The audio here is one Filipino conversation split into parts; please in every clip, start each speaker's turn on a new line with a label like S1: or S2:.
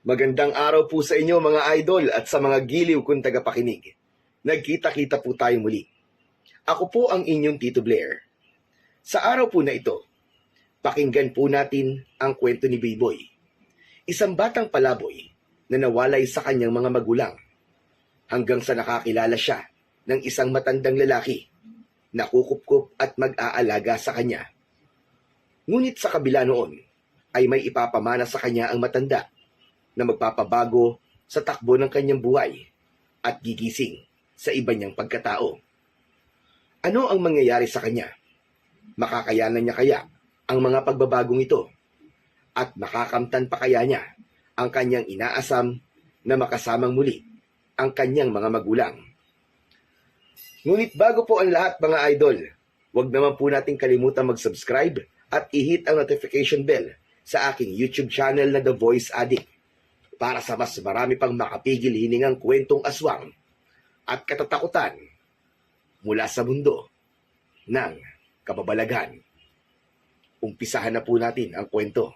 S1: Magandang araw po sa inyo mga idol at sa mga giliw kong tagapakinig. Nagkita-kita po tayo muli. Ako po ang inyong Tito Blair. Sa araw po na ito, pakinggan po natin ang kwento ni Biboy. Isang batang palaboy na nawalay sa kanyang mga magulang hanggang sa nakakilala siya ng isang matandang lalaki na kukupkup at mag-aalaga sa kanya. Ngunit sa kabila noon ay may ipapamana sa kanya ang matanda na magpapabago sa takbo ng kanyang buhay at gigising sa iba niyang pagkatao. Ano ang mangyayari sa kanya? Makakayanan niya kaya ang mga pagbabagong ito? At makakamtan pa kaya niya ang kanyang inaasam na makasamang muli ang kanyang mga magulang? Ngunit bago po ang lahat mga idol, huwag naman po natin kalimutan mag-subscribe at i-hit ang notification bell sa aking YouTube channel na The Voice Addict para sa mas marami pang makapigil hiningang kwentong aswang at katatakutan mula sa mundo ng kababalaghan. Umpisahan na po natin ang kwento.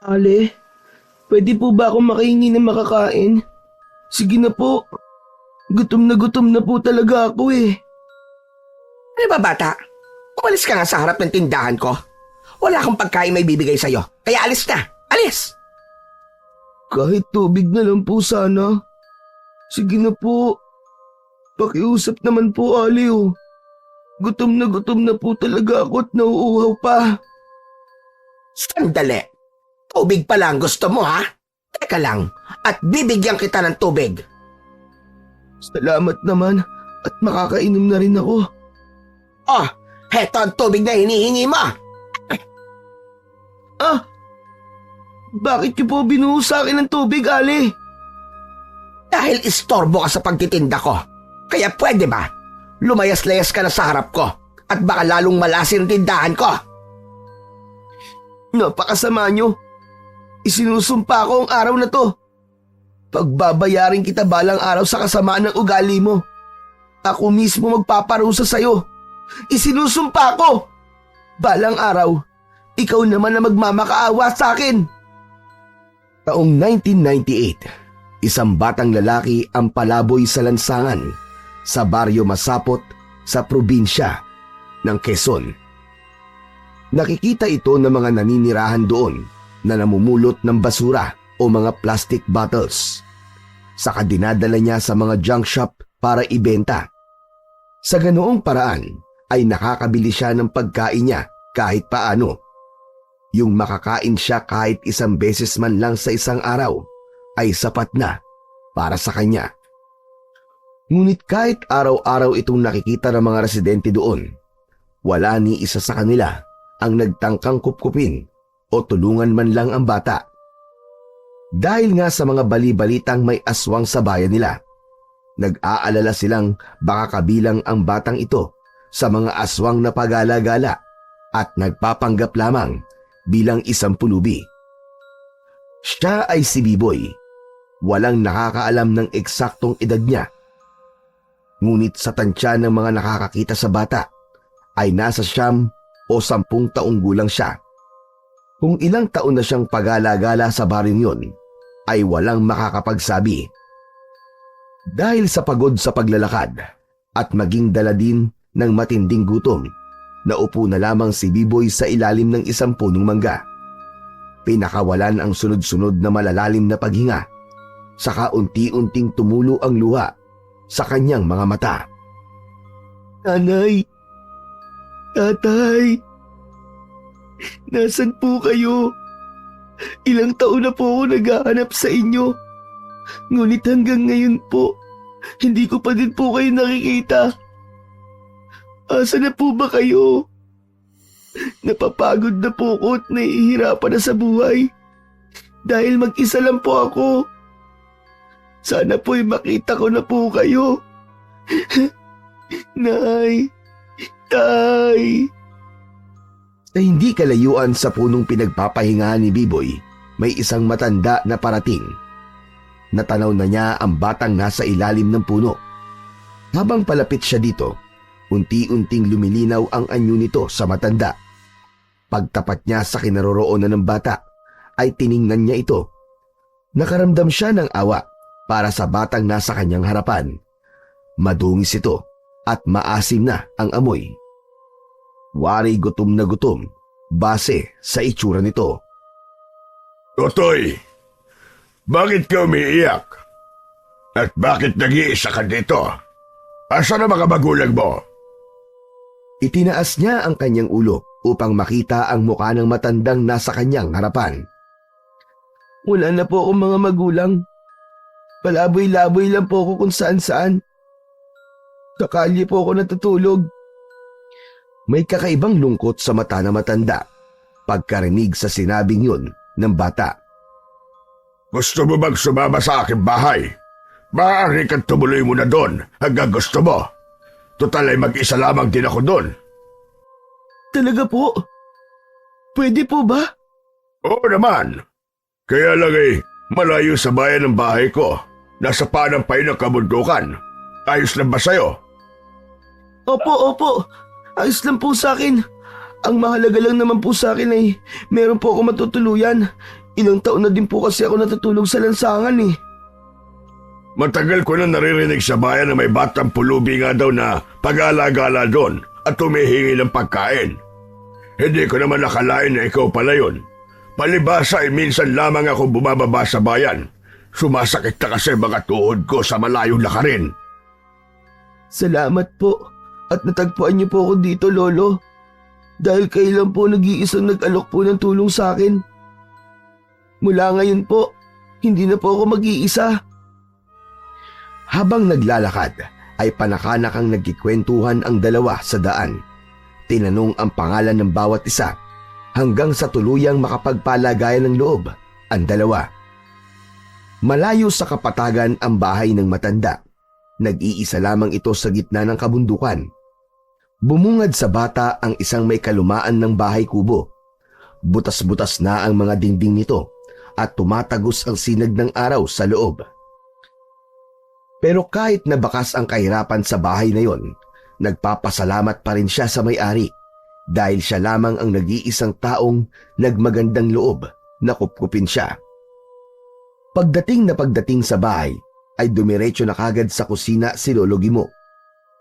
S2: Ale, pwede po ba akong makahingi ng makakain? Sige na po. Gutom na po talaga ako eh.
S3: Ano ba bata? Umalis ka nga sa harap ng tindahan ko. Wala akong pagkain may bibigay sa'yo. Kaya alis na. Alis!
S2: Kahit tubig na lang po sana. Sige na po. Pakiusap naman po, Ali oh. Gutom na po talaga ako at nauuhaw pa.
S3: Sandali. Tubig pa lang gusto mo ha? Teka lang. At bibigyan kita ng tubig.
S2: Salamat naman at makakainom na rin ako.
S3: Oh, heto ang tubig na hinihingi mo.
S2: Bakit niyo po binuhos sa akin ng tubig, Ali?
S3: Dahil istorbo ka sa pagtitinda ko. Kaya pwede ba? Lumayas-layas ka na sa harap ko at baka lalong malasin ang tindahan ko.
S2: Napakasama niyo. Isinusumpa ko ang araw na to. Pagbabayarin kita balang araw sa kasamaan ng ugali mo. Ako mismo magpaparusa sa'yo. Isinusumpa ko. Balang araw, ikaw naman na magmamakaawa sa akin.
S1: Taong 1998, isang batang lalaki ang palaboy sa lansangan sa baryo Masapot sa probinsya ng Quezon. Nakikita ito ng mga naninirahan doon na namumulot ng basura o mga plastic bottles. Saka dinadala niya sa mga junk shop para ibenta. Sa ganoong paraan ay nakakabili siya ng pagkain niya kahit paano. Yung makakain siya kahit isang beses man lang sa isang araw ay sapat na para sa kanya. Ngunit kahit araw-araw itong nakikita ng mga residente doon, wala ni isa sa kanila ang nagtangkang kupkupin o tulungan man lang ang bata. Dahil nga sa mga bali-balitang may aswang sa bayan nila, nag-aalala silang baka kabilang ang batang ito sa mga aswang na pagala-gala at nagpapanggap lamang bilang isang pulubi. Siya ay si Biboy. Walang nakakaalam ng eksaktong edad niya. Ngunit sa tansya ng mga nakakakita sa bata ay nasa 9 o 10 taong gulang siya. Kung ilang taon na siyang pagala-gala sa baryong yun, ay walang makakapagsabi. Dahil sa pagod sa paglalakad at maging dala din ng matinding gutom, naupo na lamang si Biboy sa ilalim ng isang punong mangga. Pinakawalan ang sunod-sunod na malalalim na paghinga, saka unti-unting tumulo ang luha sa kanyang mga mata.
S2: Nanay, tatay, nasan po kayo? Ilang taon na po ako naghahanap sa inyo. Ngunit hanggang ngayon po, hindi ko pa din po kayo nakikita. Asa na po ba kayo? Napapagod na po ako at nahihirapan na sa buhay. Dahil mag-isa lang po ako. Sana po'y makita ko na po kayo. Nay, tay.
S1: Sa hindi kalayuan sa punong pinagpapahingahan ni Biboy, may isang matanda na parating. Natanaw na niya ang batang nasa ilalim ng puno. Habang palapit siya dito, unti-unting lumilinaw ang anyo nito sa matanda. Pagtapat niya sa kinaroroonan ng bata, ay tiningnan niya ito. Nakaramdam siya ng awa para sa batang nasa kanyang harapan. Madungis ito at maasim na ang amoy. Wari gutom na gutom base sa itsura nito.
S4: Totoy, bakit ka umiiyak? At bakit nag-iisa ka dito? Asa na mga magulang mo?
S1: Itinaas niya ang kanyang ulo upang makita ang mukha ng matandang nasa kanyang harapan.
S2: Wala na po akong mga magulang. Palaboy-laboy lang po ako kung saan-saan. Sa kalye po ako natutulog.
S1: May kakaibang lungkot sa mata na matanda pagkarinig sa sinabing yun ng bata.
S4: Gusto mo bang sumama sa aking bahay? Maaari kang tumuloy muna doon hanggang gusto mo. Total ay mag-isa lamang din ako doon.
S2: Talaga po? Pwede po ba?
S4: Oo naman. Kaya lang ay malayo sa bayan ng bahay ko. Nasa panampay ng kabundukan. Ayos lang ba sa'yo?
S2: Opo. Ayos lang po sa akin. Ang mahalaga lang naman po sa akin ay meron po ako matutuluyan. Ilang taon na din po kasi ako natutulog sa lansangan eh.
S4: Matagal ko na naririnig sa bayan na may batang pulubi nga daw na pag-alagala doon at tumihingi ng pagkain. Hindi ko naman nakalain na ikaw pala yun. Palibasa ay minsan lamang ako bumababa sa bayan. Sumasakit na kasi mga tuhod ko sa malayong lakarin.
S2: Salamat po at natagpuan niyo po ako dito, Lolo. Dahil kayo lang po nag-iisang nag-alok po ng tulong sa akin. Mula ngayon po, hindi na po ako mag-iisa.
S1: Habang naglalakad ay panakanak ang nagkikwentuhan ang dalawa sa daan. Tinanong ang pangalan ng bawat isa hanggang sa tuluyang makapagpalagayan ng loob ang dalawa. Malayo sa kapatagan ang bahay ng matanda. Nag-iisa lamang ito sa gitna ng kabundukan. Bumungad sa bata ang isang may kalumaan ng bahay kubo. Butas-butas na ang mga dingding nito at tumatagos ang sinag ng araw sa loob. Pero kahit na bakas ang kahirapan sa bahay na yon, nagpapasalamat pa rin siya sa may-ari dahil siya lamang ang nag-iisang taong nagmagandang loob na kupkupin siya. Pagdating sa bahay ay dumiretso na kagad sa kusina si Lolo Gimo.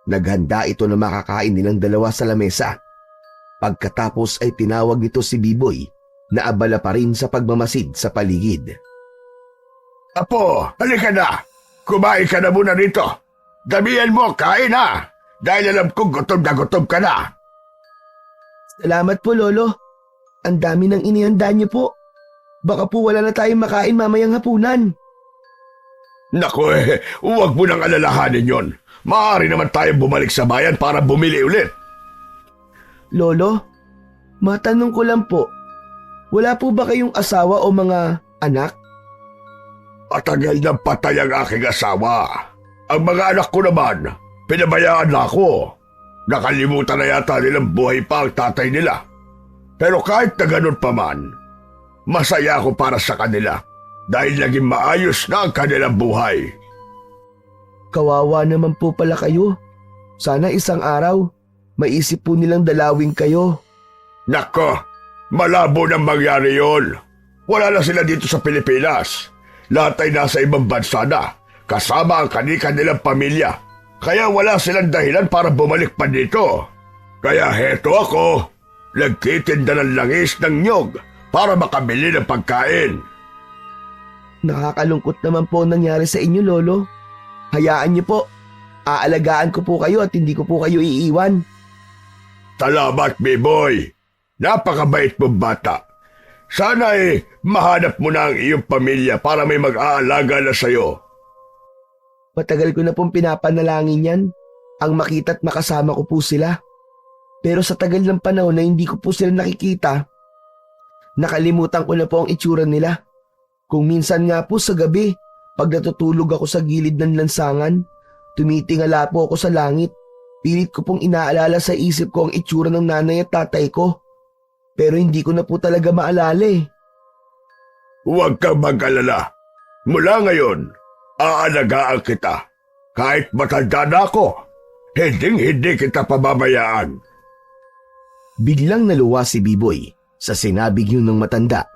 S1: Naghanda ito na makakain nilang dalawa sa lamesa. Pagkatapos ay tinawag nito si Biboy na abala pa rin sa pagmamasid sa paligid.
S4: Apo, halika na! Kumain ka na muna rito. Damihan mo, kain na! Dahil alam kong gutom ka na.
S2: Salamat po, Lolo. Ang dami ng inihanda niyo po. Baka po wala na tayong makain mamayang hapunan.
S4: Naku huwag mo nang alalahanin yon. Maaari naman tayong bumalik sa bayan para bumili ulit.
S2: Lolo, matanong ko lang po. Wala po ba kayong asawa o mga anak?
S4: Matagal nang patay ang aking asawa. Ang mga anak ko naman, pinabayaan na ako. Nakalimutan na yata nilang buhay pa ang tatay nila. Pero kahit na ganun pa man, masaya ako para sa kanila dahil naging maayos na ang kanilang buhay.
S2: Kawawa naman po pala kayo. Sana isang araw, maisip po nilang dalawin kayo.
S4: Nako, malabo nang mangyari yun. Wala na sila dito sa Pilipinas. Lahat ay nasa ibang bansa na, kasama ang kanilang pamilya. Kaya wala silang dahilan para bumalik pa dito. Kaya heto ako, nagtitinda ng langis ng nyog para makabili ng pagkain.
S2: Nakakalungkot naman po ang nangyari sa inyo, Lolo. Hayaan niyo po. Aalagaan ko po kayo at hindi ko po kayo iiwan.
S4: Salamat, Biboy. Napakabait mong bata. Sana mahanap mo na ang iyong pamilya para may mag-aalaga na sa'yo.
S2: Matagal ko na pong pinapanalangin yan. Ang makita't makasama ko po sila. Pero sa tagal ng panahon na hindi ko po sila nakikita, nakalimutan ko na po ang itsura nila. Kung minsan nga po sa gabi, pag natutulog ako sa gilid ng lansangan, tumitingala po ako sa langit. Pilit ko pong inaalala sa isip ko ang itsura ng nanay at tatay ko. Pero hindi ko na po talaga maalala eh.
S4: Huwag kang mag-alala. Mula ngayon, aalagaan kita. Kahit matanda na ako, hindi kita pababayaan.
S1: Biglang naluwa si Biboy sa sinabing yun ng matanda.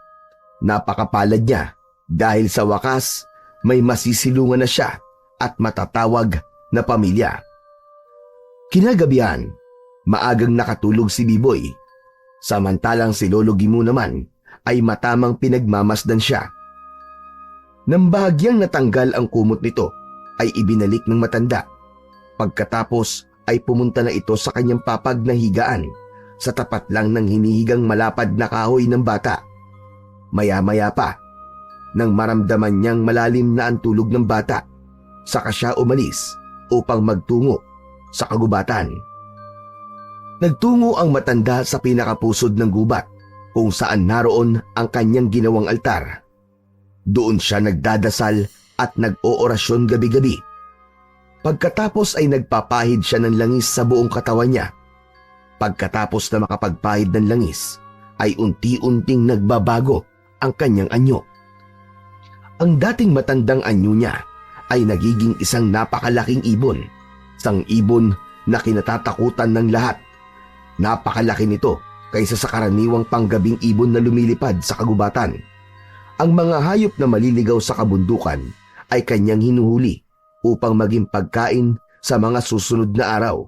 S1: Napakapalad niya dahil sa wakas may masisilungan na siya at matatawag na pamilya. Kinagabihan, maagang nakatulog si Biboy. Samantalang si Lolo Gimu naman ay matamang pinagmamasdan siya. Nang bahagyang natanggal ang kumot nito, ay ibinalik ng matanda. Pagkatapos ay pumunta na ito sa kanyang papag na higaan sa tapat lang ng hinihigang malapad na kahoy ng bata. Maya-maya pa, nang maramdaman niyang malalim na ang tulog ng bata, saka siya umalis upang magtungo sa kagubatan. Nagtungo ang matanda sa pinakapusod ng gubat kung saan naroon ang kanyang ginawang altar. Doon siya nagdadasal at nag-oorasyon gabi-gabi. Pagkatapos ay nagpapahid siya ng langis sa buong katawan niya. Pagkatapos na makapagpahid ng langis, ay unti-unting nagbabago ang kanyang anyo. Ang dating matandang anyo niya ay nagiging isang napakalaking ibon. Isang ibon na kinatatakutan ng lahat. Napakalaki nito kaysa sa karaniwang panggabing ibon na lumilipad sa kagubatan. Ang mga hayop na maliligaw sa kabundukan ay kanyang hinuhuli upang maging pagkain sa mga susunod na araw.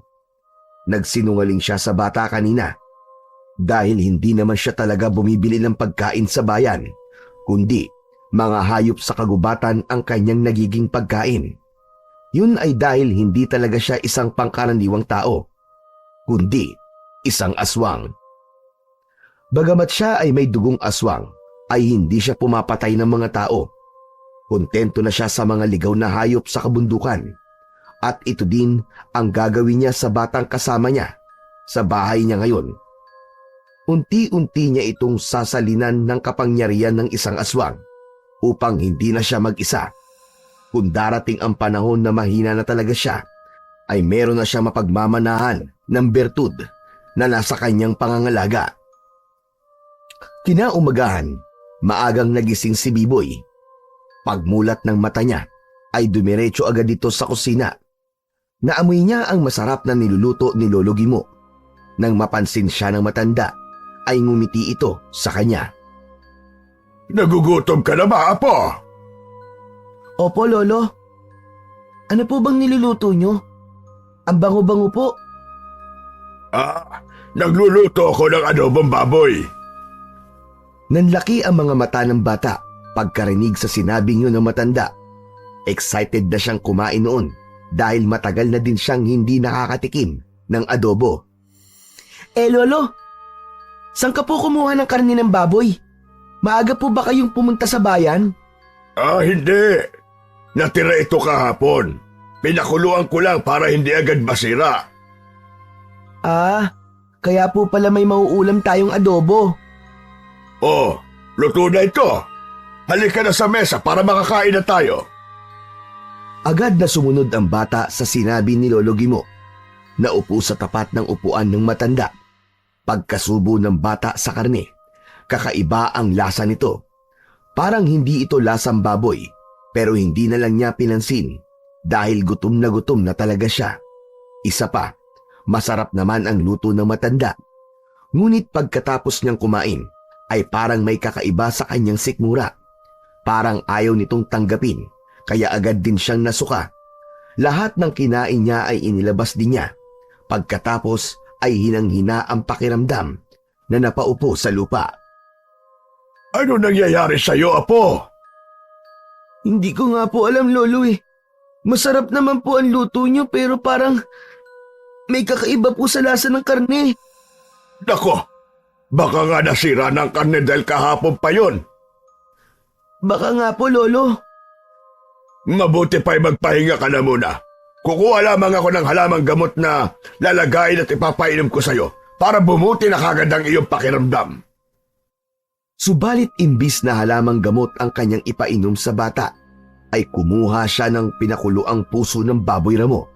S1: Nagsinungaling siya sa bata kanina dahil hindi naman siya talaga bumibili ng pagkain sa bayan, kundi mga hayop sa kagubatan ang kanyang nagiging pagkain. Yun ay dahil hindi talaga siya isang pangkaraniwang tao, kundi isang aswang. Bagamat siya ay may dugong aswang, ay hindi siya pumapatay ng mga tao. Kontento na siya sa mga ligaw na hayop sa kabundukan. At ito din ang gagawin niya sa batang kasama niya sa bahay niya ngayon. Unti-unti niya itong sasalinan ng kapangyarihan ng isang aswang upang hindi na siya mag-isa. Kung darating ang panahon na mahina na talaga siya, ay meron na siya mapagmamanahan ng bertud na nasa kanyang pangangalaga. Kinaumagahan, maagang nagising si Biboy. Pagmulat ng mata niya, ay dumiretso agad dito sa kusina. Naamoy niya ang masarap na niluluto ni Lolo Gimu. Nang mapansin siya ng matanda, ay ngumiti ito sa kanya.
S4: Nagugutom ka na ba, Apo?
S2: Opo, Lolo. Ano po bang niluluto nyo? Ang bango-bango po.
S4: Nagluluto ako ng adobong baboy.
S1: Nanlaki ang mga mata ng bata pagkarinig sa sinabing yun ng matanda. Excited na siyang kumain noon dahil matagal na din siyang hindi nakakatikim ng adobo.
S2: Lolo, saan ka po kumuha ng karne ng baboy? Maaga po ba kayong pumunta sa bayan?
S4: Hindi. Natira ito kahapon. Pinakuluan ko lang para hindi agad masira.
S2: Kaya po pala may mauulam tayong adobo.
S4: Luto na ito. Halika na sa mesa para makakain na tayo.
S1: Agad na sumunod ang bata sa sinabi ni Lolo Gimu. Naupo sa tapat ng upuan ng matanda. Pagkasubo ng bata sa karne, kakaiba ang lasa nito. Parang hindi ito lasang baboy, pero hindi na lang niya pinansin dahil gutom na talaga siya. Isa pa, masarap naman ang luto ng matanda. Ngunit pagkatapos niyang kumain, ay parang may kakaiba sa kanyang sikmura. Parang ayaw nitong tanggapin, kaya agad din siyang nasuka. Lahat ng kinain niya ay inilabas din niya. Pagkatapos ay hinang-hina ang pakiramdam na napaupo sa lupa.
S4: Ano nangyayari sa'yo, Apo?
S2: Hindi ko nga po alam, Lolo eh. Masarap naman po ang luto nyo pero parang may kakaiba po sa lasa ng karne.
S4: Nako, baka nga nasira ng karne dahil kahapon pa yun.
S2: Baka nga po, Lolo.
S4: Mabuti pa'y magpahinga ka na muna. Kukuha lamang ako ng halamang gamot na lalagayin at ipapainom ko sa'yo para bumuti na kagad ang iyong pakiramdam.
S1: Subalit imbis na halamang gamot ang kanyang ipainom sa bata, ay kumuha siya ng pinakuluang puso ng baboy ramo.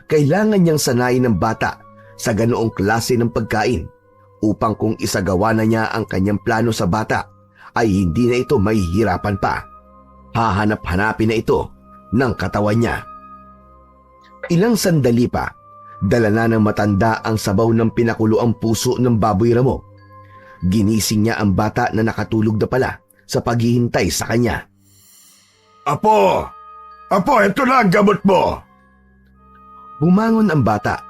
S1: Kailangan niyang sanayin ng bata sa ganoong klase ng pagkain upang kung isagawa na niya ang kanyang plano sa bata, ay hindi na ito mahihirapan pa. Hahanap-hanapin na ito ng katawan niya. Ilang sandali pa, dala na ng matanda ang sabaw ng pinakuluang puso ng baboy ramo. Ginising niya ang bata na nakatulog na pala sa paghihintay sa kanya.
S4: Apo! Apo, ito na ang gamot mo!
S1: Bumangon ang bata.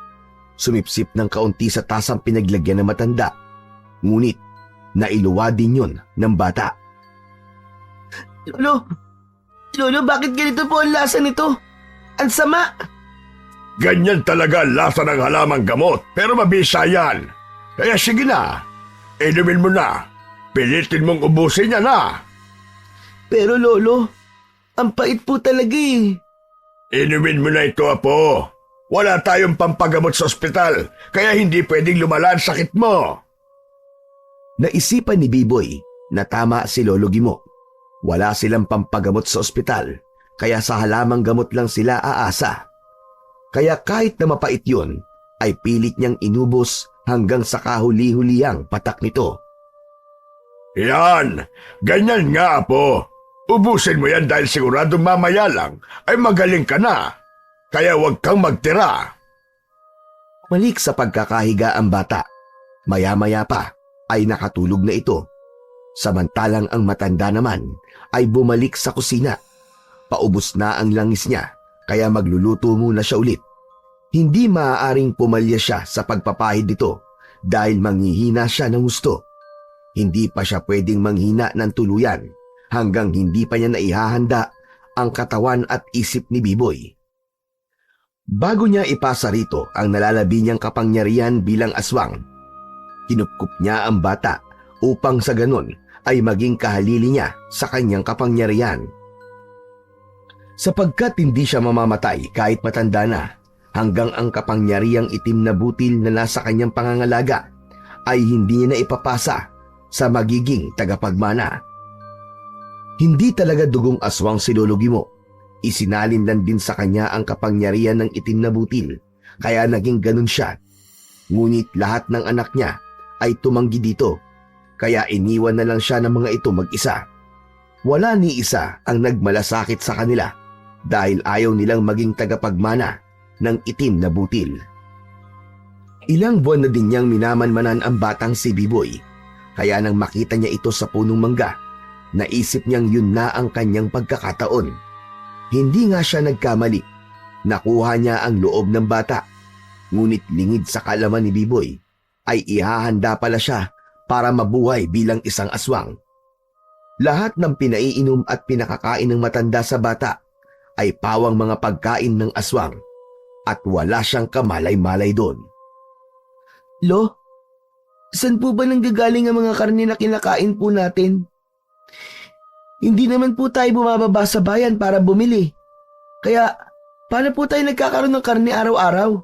S1: Sumipsip ng kaunti sa tasang pinaglagyan ng matanda. Ngunit, nailuwa din yun ng bata.
S2: Lolo, bakit ganito po ang lasa nito? Ang sama!
S4: Ganyan talaga ang lasa ng halamang gamot, pero mabisa yan. Kaya sige na, inumin mo na. Pilitin mong ubusin niya na.
S2: Pero Lolo, ang pait po talaga eh.
S4: Inumin mo na ito, Apo. Wala tayong pampagamot sa ospital, kaya hindi pwedeng lumala ang sakit mo.
S1: Naisipan ni Biboy na tama si Lolo Gimo. Wala silang pampagamot sa ospital, kaya sa halamang gamot lang sila aasa. Kaya kahit na mapait yun, ay pilit niyang inubos hanggang sa kahuli-huliyang patak nito.
S4: Yan, ganyan nga, Apo. Ubusin mo yan dahil sigurado mamaya lang ay magaling ka na. Kaya huwag kang magtira.
S1: Malik sa pagkakahiga ang bata. Maya-maya pa ay nakatulog na ito. Samantalang ang matanda naman ay bumalik sa kusina. Paubos na ang langis niya, kaya magluluto muna siya ulit. Hindi maaaring pumalya siya sa pagpapahid nito dahil manghihina siya ng gusto. Hindi pa siya pwedeng manghina ng tuluyan hanggang hindi pa niya naihahanda ang katawan at isip ni Biboy. Bago niya ipasa rito ang nalalabi niyang kapangyarihan bilang aswang, kinupkup niya ang bata upang sa ganon ay maging kahalili niya sa kanyang kapangyarihan. Sapagkat hindi siya mamamatay kahit matanda na, hanggang ang kapangyarihang itim na butil na nasa kanyang pangangalaga ay hindi niya na ipapasa sa magiging tagapagmana. Hindi talaga dugong aswang si Lolo Gimo. Isinalin lang din sa kanya ang kapangyarihan ng itim na butil, kaya naging ganun siya. Ngunit lahat ng anak niya ay tumanggi dito, kaya iniwan na lang siya ng mga ito mag-isa. Wala ni isa ang nagmalasakit sa kanila dahil ayaw nilang maging tagapagmana ng itim na butil. Ilang buwan na din niyang minamanmanan ang batang si Biboy, kaya nang makita niya ito sa punong mangga, naisip niyang yun na ang kanyang pagkakataon. Hindi nga siya nagkamali. Nakuha niya ang loob ng bata. Ngunit lingid sa kalaman ni Biboy, ay ihahanda pala siya para mabuhay bilang isang aswang. Lahat ng pinaiinom at pinakakain ng matanda sa bata ay pawang mga pagkain ng aswang at wala siyang kamalay-malay doon.
S2: Lo, saan po ba nanggagaling ang mga karne na kinakain po natin? Hindi naman po tayo bumababa sa bayan para bumili. Kaya, paano po tayo nagkakaroon ng karne araw-araw?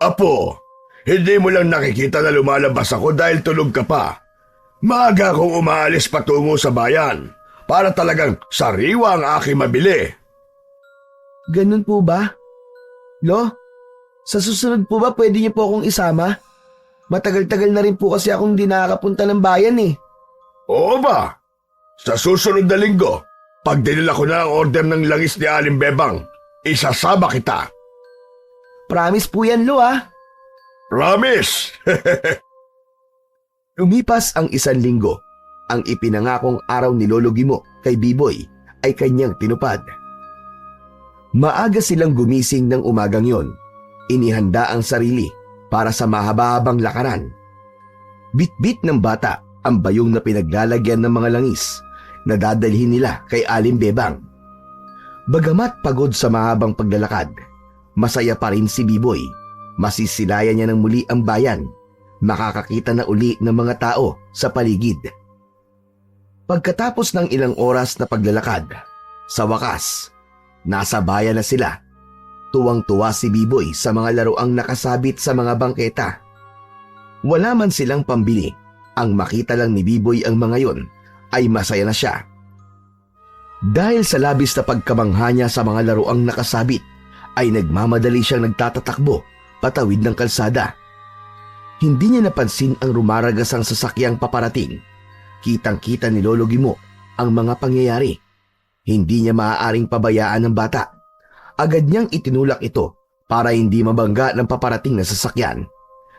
S4: Apo, hindi mo lang nakikita na lumalabas ako dahil tulog ka pa. Maaga akong umaalis patungo sa bayan para talagang sariwa ang aking mabili.
S2: Ganun po ba? Lo, sa susunod po ba pwede niyo po akong isama? Matagal-tagal na rin po kasi akong di nakakapunta ng bayan eh.
S4: Oo ba? Sa susunod na linggo, pag dinala ko na ang order ng langis ni Aling Bebang, isasama kita.
S2: Promise po yan, Lo ah.
S4: Promise!
S1: Lumipas ang 1 linggo. Ang ipinangakong araw ni Lolo Gimo kay Biboy ay kanyang tinupad. Maaga silang gumising ng umagang yon. Inihanda ang sarili para sa mahaba-habang lakaran. Bit-bit ng bata ang bayong na pinaglalagyan ng mga langis na dadalhin nila kay Aling Bebang. Bagamat pagod sa mahabang paglalakad, masaya pa rin si Biboy. Masisilayan niya ng muli ang bayan. Makakakita na uli ng mga tao sa paligid. Pagkatapos ng ilang oras na paglalakad, sa wakas, nasa bayan na sila. Tuwang-tuwa si Biboy sa mga laruang nakasabit sa mga bangketa. Wala man silang pambili. Ang makita lang ni Biboy ang mga yon ay masaya na siya. Dahil sa labis na pagkamangha niya sa mga laruang nakasabit, ay nagmamadali siyang nagtatatakbo patawid ng kalsada. Hindi niya napansin ang rumaragasang sasakyang paparating. Kitang-kita ni Lolo Gimo ang mga pangyayari. Hindi niya maaaring pabayaan ng bata. Agad niyang itinulak ito para hindi mabangga ng paparating na sasakyan.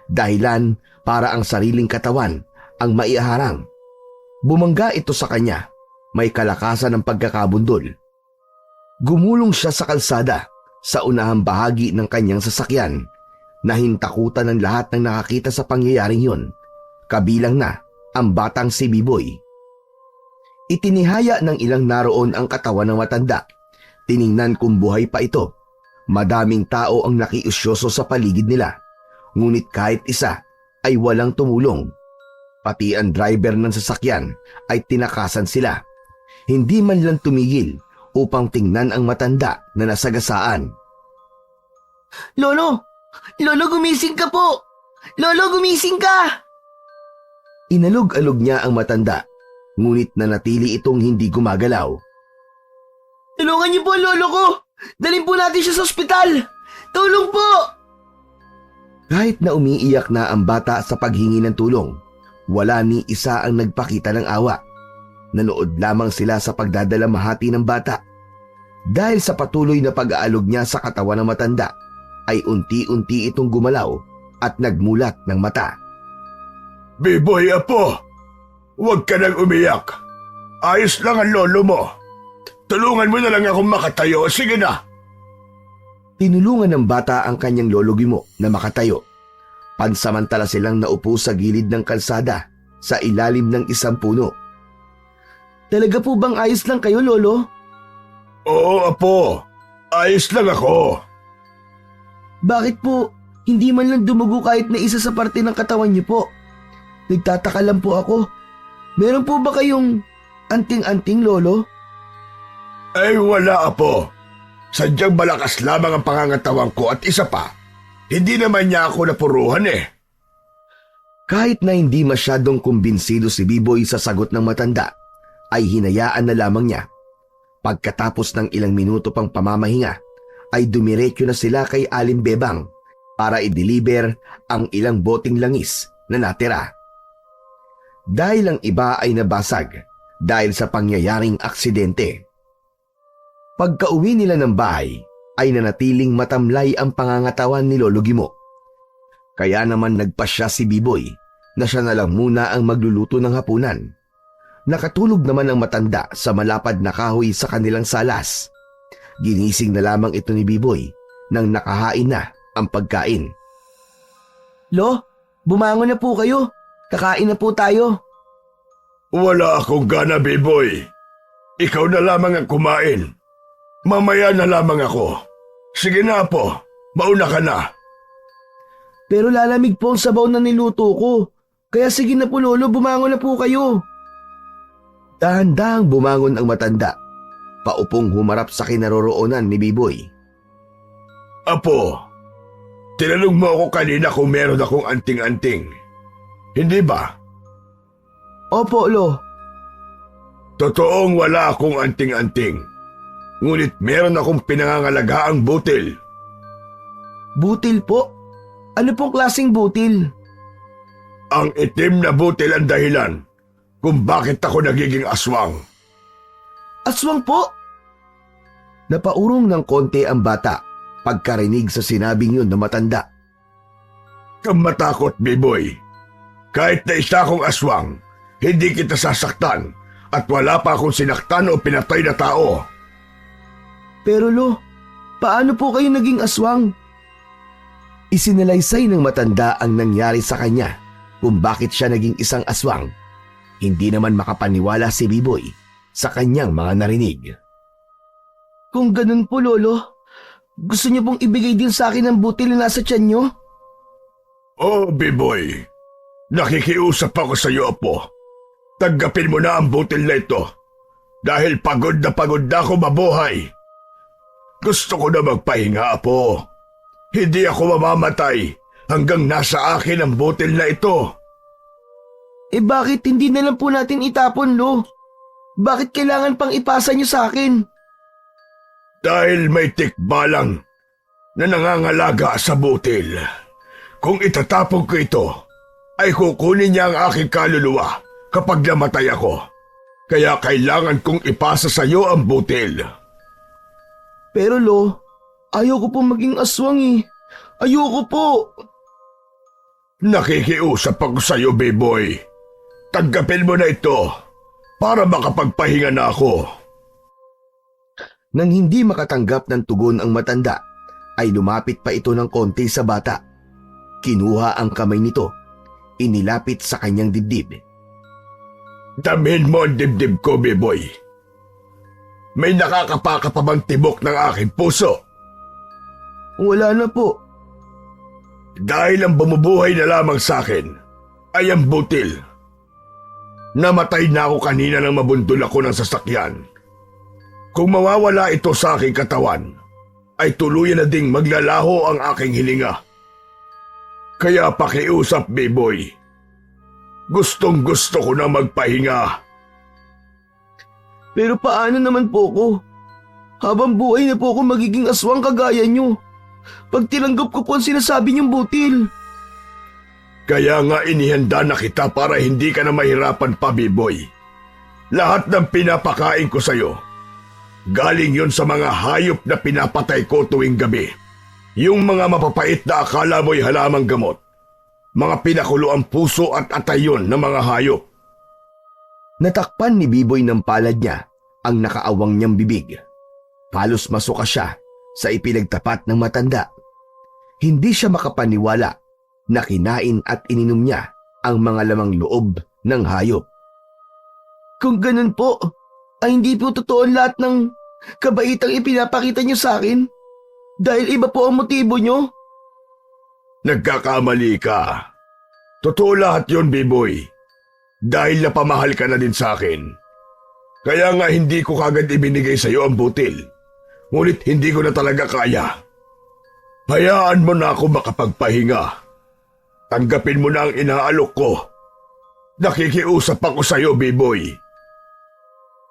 S1: Dahilan para ang sariling katawan ang maiharang. Bumangga ito sa kanya, may kalakasan ng pagkakabundol. Gumulong siya sa kalsada sa unahang bahagi ng kanyang sasakyan. Nahintakutan ng lahat ng nakakita sa pangyayaring yun, kabilang na ang batang si Biboy. Itinihaya ng ilang naroon ang katawan ng matanda. Tiningnan kung buhay pa ito. Madaming tao ang nakiusyoso sa paligid nila. Ngunit kahit isa ay walang tumulong. Pati ang driver ng sasakyan ay tinakasan sila. Hindi man lang tumigil upang tingnan ang matanda na nasagasaan.
S2: Lolo! Lolo, gumising ka po! Lolo, gumising ka!
S1: Inalog-alog niya ang matanda, ngunit nanatili itong hindi gumagalaw.
S2: Tulungan niyo po ang lolo ko! Dalhin po natin siya sa ospital! Tulong po!
S1: Kahit na umiiyak na ang bata sa paghingi ng tulong, wala ni isa ang nagpakita ng awa. Nanood lamang sila sa pagdadalamhati ng bata. Dahil sa patuloy na pag-aalog niya sa katawan ng matanda, ay unti-unti itong gumalaw at nagmulat ng mata.
S4: Biboy, apo! Huwag ka nang umiyak. Ayos lang ang lolo mo. Tulungan mo na lang akong makatayo. Sige na.
S1: Tinulungan ng bata ang kanyang lolo Gimo na makatayo. Pansamantala silang naupo sa gilid ng kalsada sa ilalim ng isang puno.
S2: Talaga po bang ayos lang kayo, lolo?
S4: Oo, apo. Ayos lang ako.
S2: Bakit po hindi man lang dumugo kahit na isa sa parte ng katawan niyo po? Nagtataka lang po ako. Meron po ba kayong anting-anting, lolo?
S4: Ay wala, apo. Sadyang malakas lamang ang pangangatawan ko at isa pa, hindi naman niya ako napuruhan eh.
S1: Kahit na hindi masyadong kumbinsido si Biboy sa sagot ng matanda, ay hinayaan na lamang niya. Pagkatapos ng ilang minuto pang pamamahinga, ay dumiretso na sila kay Aling Bebang para i-deliver ang ilang boteng langis na natira. Dahil ang iba ay nabasag dahil sa pangyayaring aksidente. Pagka-uwi nila ng bahay, ay nanatiling matamlay ang pangangatawan ni Lolo Gimo. Kaya naman nagpasya si Biboy na siya na lang muna ang magluluto ng hapunan. Nakatulog naman ang matanda sa malapad na kahoy sa kanilang salas. Ginising na lamang ito ni Biboy nang nakahain na ang pagkain.
S2: Lo, bumangon na po kayo. Kakain na po tayo.
S4: Wala akong gana, Biboy. Ikaw na lamang ang kumain. Mamaya na lamang ako. Sige na po, mauna ka na.
S2: Pero lalamig po ang sabaw na niluto ko. Kaya sige na po, lolo, bumangon na po kayo.
S1: Dahan-dahang bumangon ang matanda. Paupong humarap sa kinaroroonan ni Biboy.
S4: Apo, tinanong mo ako kanina kung meron akong anting-anting. Hindi ba?
S2: Opo, lo.
S4: Totoong wala akong anting-anting. Ngunit meron akong pinangangalagaang butil.
S2: Butil po? Ano pong klaseng butil?
S4: Ang itim na butil ang dahilan kung bakit ako nagiging aswang.
S2: Aswang po?
S1: Napaurong ng konti ang bata pagkarinig sa sinabing yun na matanda.
S4: Kang matakot, Biboy. Kahit na isa akong aswang, hindi kita sasaktan at wala pa akong sinaktan o pinatay na tao.
S2: Pero lo, paano po kayo naging aswang?
S1: Isinalaysay ng matanda ang nangyari sa kanya kung bakit siya naging isang aswang. Hindi naman makapaniwala si Biboy sa kanyang mga narinig.
S2: Kung ganun po, lolo, gusto niyo pong ibigay din sa akin ang butil na nasa tiyan niyo?
S4: Oh, Biboy. Nakikiusap ako sa iyo, Apo. Tanggapin mo na ang butil na ito dahil pagod na ako mabuhay. Gusto ko na magpahinga, Apo. Hindi ako mamamatay hanggang nasa akin ang butil na ito.
S2: Eh bakit hindi na lang po natin itapon, lo? Bakit kailangan pang ipasa niyo sa akin?
S4: Dahil may tikbalang na nangangalaga sa butil. Kung itatapon ko ito, ay kukunin niya ang aking kaluluwa kapag namatay ako. Kaya kailangan kong ipasa sa iyo ang butil.
S2: Pero lo, ayoko po maging aswang eh. Ayoko po.
S4: Nakikiusap ako sa iyo, B-boy. Tanggapin mo na ito para makapagpahinga na ako.
S1: Nang hindi makatanggap ng tugon ang matanda, ay lumapit pa ito ng konti sa bata. Kinuha ang kamay nito, inilapit sa kanyang dibdib.
S4: Damhin mo ang dibdib ko, Biboy. May nakakapaka pa bang tibok ng aking puso?
S2: Wala na po.
S4: Dahil ang bumubuhay na lamang sa akin ay ang butil. Namatay na ako kanina nang mabundol ako ng sasakyan. Kung mawawala ito sa aking katawan, ay tuluyan na ding maglalaho ang aking hininga. Kaya pakiusap, Biboy. Gustong gusto ko na magpahinga.
S2: Pero paano naman po ko? Habang buhay na po ako magiging aswang kagaya nyo. Pag tinanggap ko po ang sinasabi niyong butil.
S4: Kaya nga inihanda na kita para hindi ka na mahirapan pa, Biboy. Lahat ng pinapakain ko sa'yo, galing yon sa mga hayop na pinapatay ko tuwing gabi. Yung mga mapapait na akala mo'y halamang gamot. Mga pinakulo ang puso at atayon ng mga hayop.
S1: Natakpan ni Biboy ng palad niya ang nakaawang niyang bibig. Halos masuka siya sa ipinagtapat ng matanda. Hindi siya makapaniwala na kinain at ininom niya ang mga lamang loob ng hayop.
S2: Kung ganun po, ay hindi po totoo lahat ng kabaitang ipinapakita niyo sa akin? Dahil iba po ang motibo niyo?
S4: Nagkakamali ka. Totoo lahat yon, Biboy. Dahil napamahal ka na din sa akin. Kaya nga hindi ko kagad ibinigay sa iyo ang butil. Ngunit hindi ko na talaga kaya. Hayaan mo na ako makapagpahinga. Tanggapin mo na ang inaalok ko. Nakikiusap ako sa iyo, Biboy.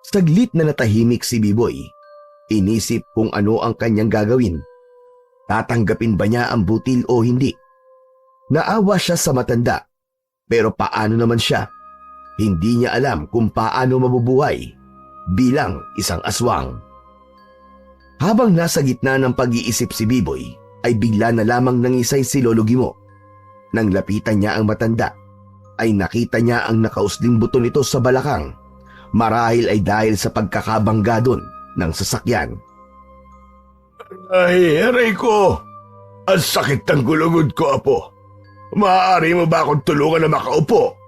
S1: Saglit na natahimik si Biboy. Inisip kung ano ang kanyang gagawin. Tatanggapin ba niya ang butil o hindi? Naawa siya sa matanda. Pero paano naman siya? Hindi niya alam kung paano mabubuhay bilang isang aswang. Habang nasa gitna ng pag-iisip si Biboy, ay bigla na lamang nangisay si Lolo Gimo. Nang lapitan niya ang matanda, ay nakita niya ang nakausling buto nito sa balakang. Marahil ay dahil sa pagkakabangga doon ng sasakyan.
S4: Ay, aray ko! Ang sakit ng gulugod ko, Apo. Maaari mo ba akong tulungan na makaupo?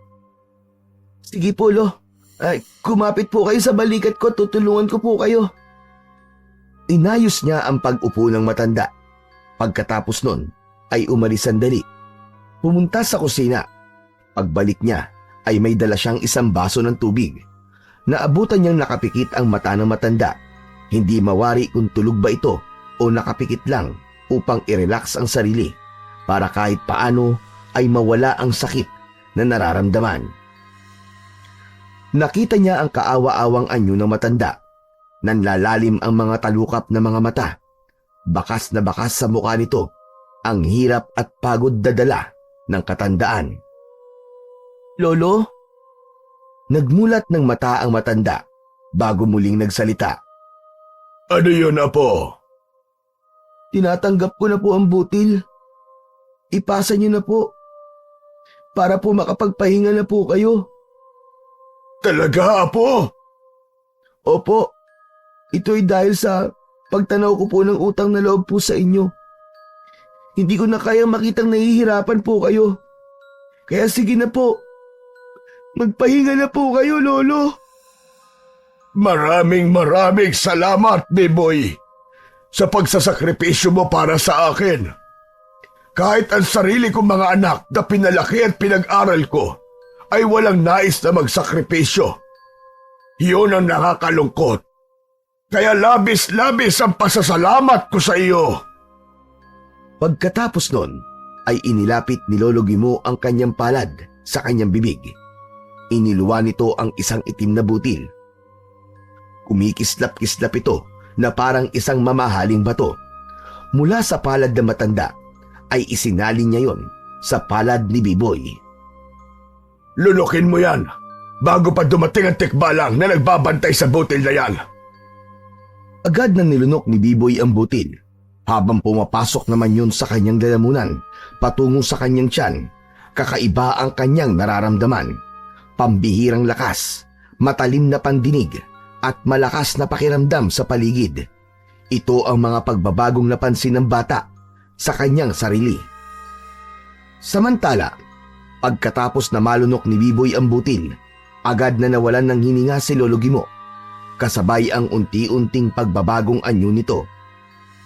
S2: Sige po, Lo. Ay, kumapit po kayo sa balikat ko, tutulungan ko po kayo.
S1: Inayos niya ang pag-upo ng matanda. Pagkatapos nun, ay umalis sandali. Pumunta sa kusina. Pagbalik niya, ay may dala siyang isang baso ng tubig. Naabutan niyang nakapikit ang mata ng matanda. Hindi mawari kung tulog ba ito o nakapikit lang upang i-relax ang sarili para kahit paano ay mawala ang sakit na nararamdaman. Nakita niya ang kaawa-awang anyo ng matanda. Nanlalalim ang mga talukap na mga mata. Bakas na bakas sa mukha nito ang hirap at pagod na dala ng katandaan.
S2: Lolo?
S1: Nagmulat ng mata ang matanda bago muling nagsalita.
S4: Ano yun, Apo?
S2: Tinatanggap ko na po ang butil. Ipasa niyo na po. Para po makapagpahinga na po kayo.
S4: Talaga, Apo?
S2: Opo. Ito'y dahil sa pagtanaw ko po ng utang na loob po sa inyo. Hindi ko na kayang makitang nahihirapan po kayo. Kaya sige na po. Magpahinga na po kayo, Lolo.
S4: Maraming salamat, Biboy, sa pagsasakripisyo mo para sa akin. Kahit ang sarili kong mga anak na pinalaki at pinag-aral ko ay walang nais na magsakripisyo. Iyon ang nakakalungkot. Kaya labis-labis ang pasasalamat ko sa iyo.
S1: Pagkatapos nun, ay inilapit ni Lolo Gimo ang kanyang palad sa kanyang bibig. Iniluwa nito ang isang itim na butil. Kumikislap-kislap ito na parang isang mamahaling bato. Mula sa palad ng matanda, ay isinalin niya yon sa palad ni Biboy.
S4: Lunukin mo yan bago pa dumating ang tikbalang na nagbabantay sa butil na yan.
S1: Agad na nilunok ni Biboy ang butil. Habang pumapasok naman yun sa kanyang lalamunan, patungo sa kanyang tiyan, kakaiba ang kanyang nararamdaman. Pambihirang lakas, matalim na pandinig at malakas na pakiramdam sa paligid. Ito ang mga pagbabagong napansin ng bata sa kanyang sarili. Samantala, pagkatapos na malunok ni Biboy ang butil, agad na nawalan ng hininga si Lolo Gimo, kasabay ang unti-unting pagbabagong anyo nito.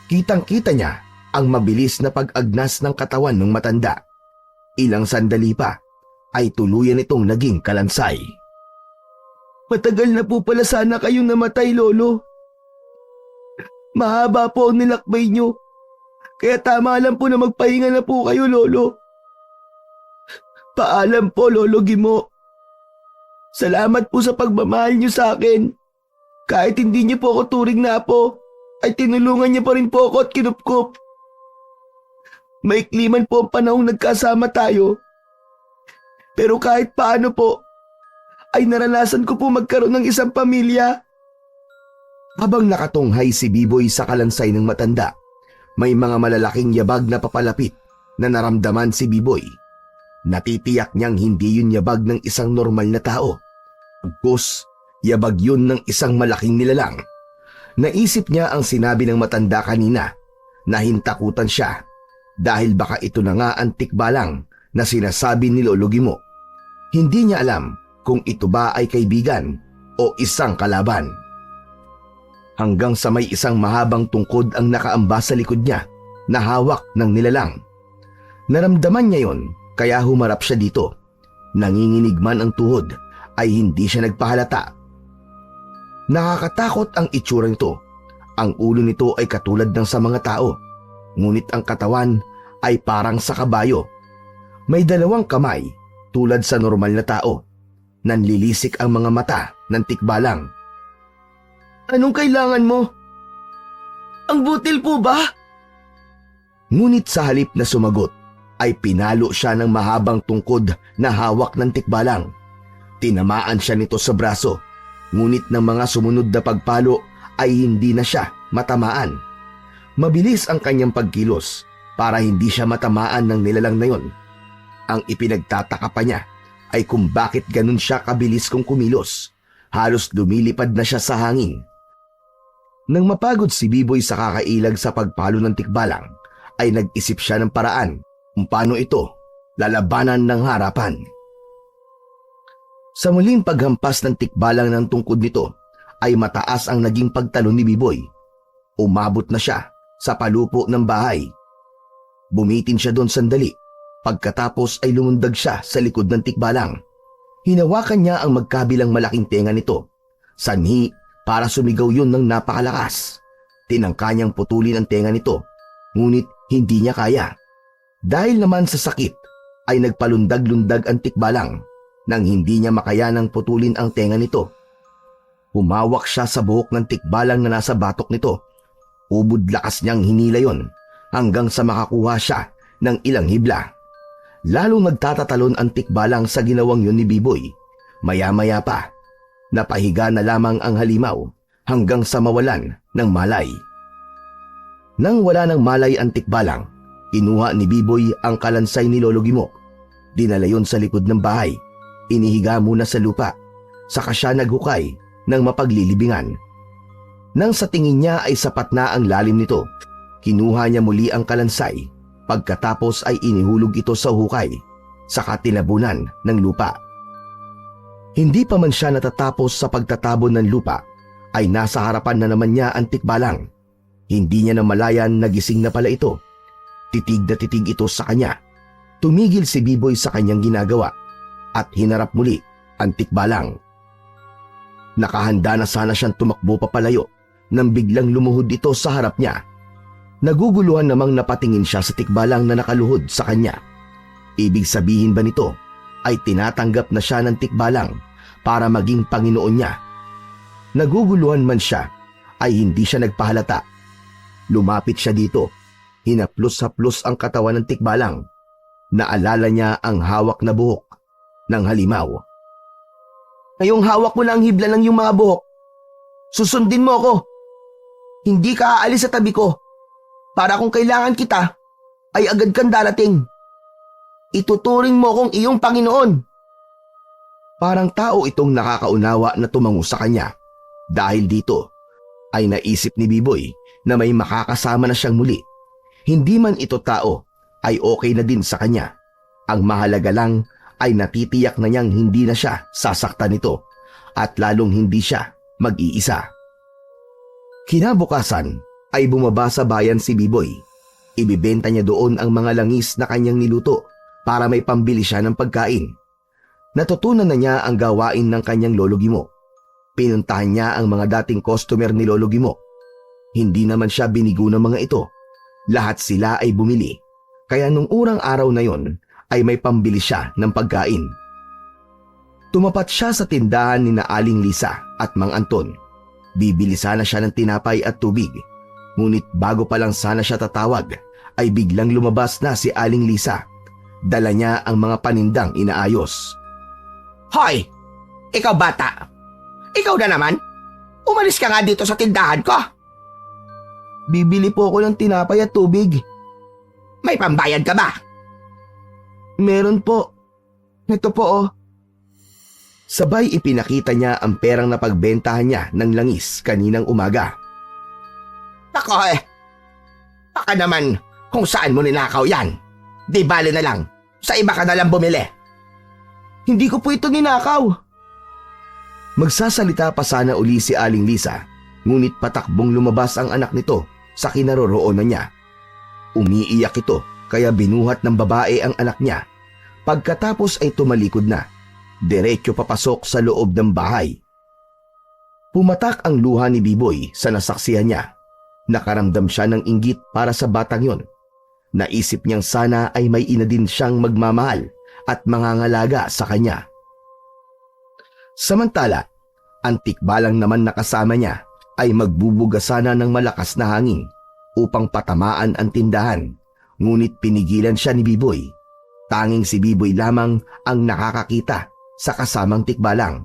S1: Kitang-kita niya ang mabilis na pag-agnas ng katawan ng matanda. Ilang sandali pa ay tuluyan itong naging kalansay.
S2: Matagal na po pala sana kayong namatay, Lolo. Mahaba po ang nilakbay nyo. Kaya tama lang po na magpahinga na po kayo, Lolo. Paalam po, Lolo Gimo. Salamat po sa pagmamahal nyo sa akin. Kahit hindi niyo po ako turing na apo, ay tinulungan niyo pa rin po ako at kinupkup. Maikli man po ang panahong nagkasama tayo. Pero kahit paano po, ay naranasan ko po magkaroon ng isang pamilya.
S1: Habang nakatunghay si Biboy sa kalansay ng matanda, may mga malalaking yabag na papalapit na naramdaman si Biboy. Natitiyak niyang hindi yun yabag ng isang normal na tao. Pagkus, yabag yun ng isang malaking nilalang. Naisip niya ang sinabi ng matanda kanina na hintakutan siya dahil baka ito na nga ang tikbalang na sinasabi ni Lolo Gimo. Hindi niya alam kung ito ba ay kaibigan o isang kalaban. Hanggang sa may isang mahabang tungkod ang nakaamba sa likod niya na hawak ng nilalang. Naramdaman niya yon kaya humarap siya dito. Nanginginig man ang tuhod ay hindi siya nagpahalata. Nakakatakot ang itsura nito. Ang ulo nito ay katulad ng sa mga tao, ngunit ang katawan ay parang sa kabayo. May dalawang kamay tulad sa normal na tao. Nanlilisik ang mga mata ng tikbalang.
S2: Anong kailangan mo? Ang butil po ba?
S1: Ngunit sa halip na sumagot, ay pinalo siya ng mahabang tungkod na hawak ng tikbalang. Tinamaan siya nito sa braso, ngunit ng mga sumunod na pagpalo ay hindi na siya matamaan. Mabilis ang kanyang pagkilos para hindi siya matamaan ng nilalang na yon. Ang ipinagtataka pa niya ay kung bakit ganun siya kabilis kung kumilos. Halos lumilipad na siya sa hangin. Nang mapagod si Biboy sa kakailag sa pagpalo ng tikbalang, ay nag-isip siya ng paraan kung paano ito lalabanan ng harapan. Sa muling paghampas ng tikbalang ng tungkod nito, ay mataas ang naging pagtalon ni Biboy. Umabot na siya sa palupo ng bahay. Bumitin siya doon sandali, pagkatapos ay lumundag siya sa likod ng tikbalang. Hinawakan niya ang magkabilang malaking tenga nito. Sanhi para sumigaw yun ng napakalakas. Tinangka niyang putulin ang tenga nito, ngunit hindi niya kaya. Dahil naman sa sakit, ay nagpalundag-lundag ang tikbalang nang hindi niya makayanang putulin ang tenga nito. Humawak siya sa buhok ng tikbalang na nasa batok nito. Ubod lakas niyang hinila yon hanggang sa makakuha siya ng ilang hibla. Lalong nagtatatalon ang tikbalang sa ginawang yun ni Biboy. Maya-maya pa, napahiga na lamang ang halimaw hanggang sa mawalan ng malay. Nang wala ng malay ang tikbalang, kinuha ni Biboy ang kalansay ni Lolo Gimo. Dinala yun sa likod ng bahay. Inihiga muna sa lupa, saka siya naghukay ng mapaglilibingan. Nang sa tingin niya ay sapat na ang lalim nito, kinuha niya muli ang kalansay. Pagkatapos ay inihulog ito sa hukay, saka tinabunan ng lupa. Hindi pa man siya natatapos sa pagtatabon ng lupa, ay nasa harapan na naman niya ang tikbalang. Hindi niya namalayan na gising na pala ito. Titig na titig ito sa kanya. Tumigil si Biboy sa kanyang ginagawa at hinarap muli ang tikbalang. Nakahanda na sana siyang tumakbo papalayo nang biglang lumuhod ito sa harap niya. Naguguluhan namang napatingin siya sa tikbalang na nakaluhod sa kanya. Ibig sabihin ba nito ay tinatanggap na siya ng tikbalang para maging Panginoon niya? Naguguluhan man siya ay hindi siya nagpahalata. Lumapit siya dito, hinaplos-haplos ang katawan ng tikbalang. Naalala niya ang hawak na buhok ng halimaw.
S2: Ngayong hawak mo na ang hibla ng iyong mga buhok. Susundin mo ako. Hindi ka aalis sa tabi ko. Para kung kailangan kita, ay agad kang darating. Ituturing mo kong iyong Panginoon.
S1: Parang tao itong nakakaunawa na tumango sa kanya. Dahil dito ay naisip ni Biboy na may makakasama na siyang muli. Hindi man ito tao ay okay na din sa kanya. Ang mahalaga lang ay natitiyak na niyang hindi na siya sasaktan nito at lalong hindi siya mag-iisa. Kinabukasan ay bumaba sa bayan si Biboy. Ibibenta niya doon ang mga langis na kanyang niluto para may pambili siya ng pagkain. Natutunan na niya ang gawain ng kanyang Lolo Gimo. Pinuntahan niya ang mga dating customer ni Lolo Gimo. Hindi naman siya binigo ng mga ito. Lahat sila ay bumili. Kaya nung urang araw na yon ay may pambili siya ng pagkain. Tumapat siya sa tindahan ni na Aling Lisa at Mang Anton. Bibili sana siya ng tinapay at tubig. Ngunit bago pa lang sana siya tatawag, ay biglang lumabas na si Aling Lisa. Dala niya ang mga panindang inaayos.
S3: Hoy! Ikaw bata! Ikaw na naman? Umalis ka nga dito sa tindahan ko!
S2: Bibili po ako ng tinapay at tubig.
S3: May pambayad ka ba?
S2: Meron po. Ito po oh.
S1: Sabay ipinakita niya ang perang napagbentahan niya ng langis kaninang umaga.
S3: Nako baka naman kung saan mo ninakaw yan. Di bali na lang, sa iba ka na lang bumili.
S2: Hindi ko po ito ninakaw.
S1: Magsasalita pa sana uli si Aling Lisa, ngunit patakbong lumabas ang anak nito sa kinaroroonan niya. Umiiyak ito kaya binuhat ng babae ang anak niya. Pagkatapos ay tumalikod na. Diretso papasok sa loob ng bahay. Pumatak ang luha ni Biboy sa nasaksihan niya. Nakaramdam siya ng inggit para sa batang yon. Naisip niyang sana ay may ina din siyang magmamahal at mangangalaga sa kanya. Samantala, ang tikbalang naman na kasama niya ay magbubuga sana ng malakas na hangin upang patamaan ang tindahan. Ngunit pinigilan siya ni Biboy. Tanging si Biboy lamang ang nakakakita sa kasamang tikbalang.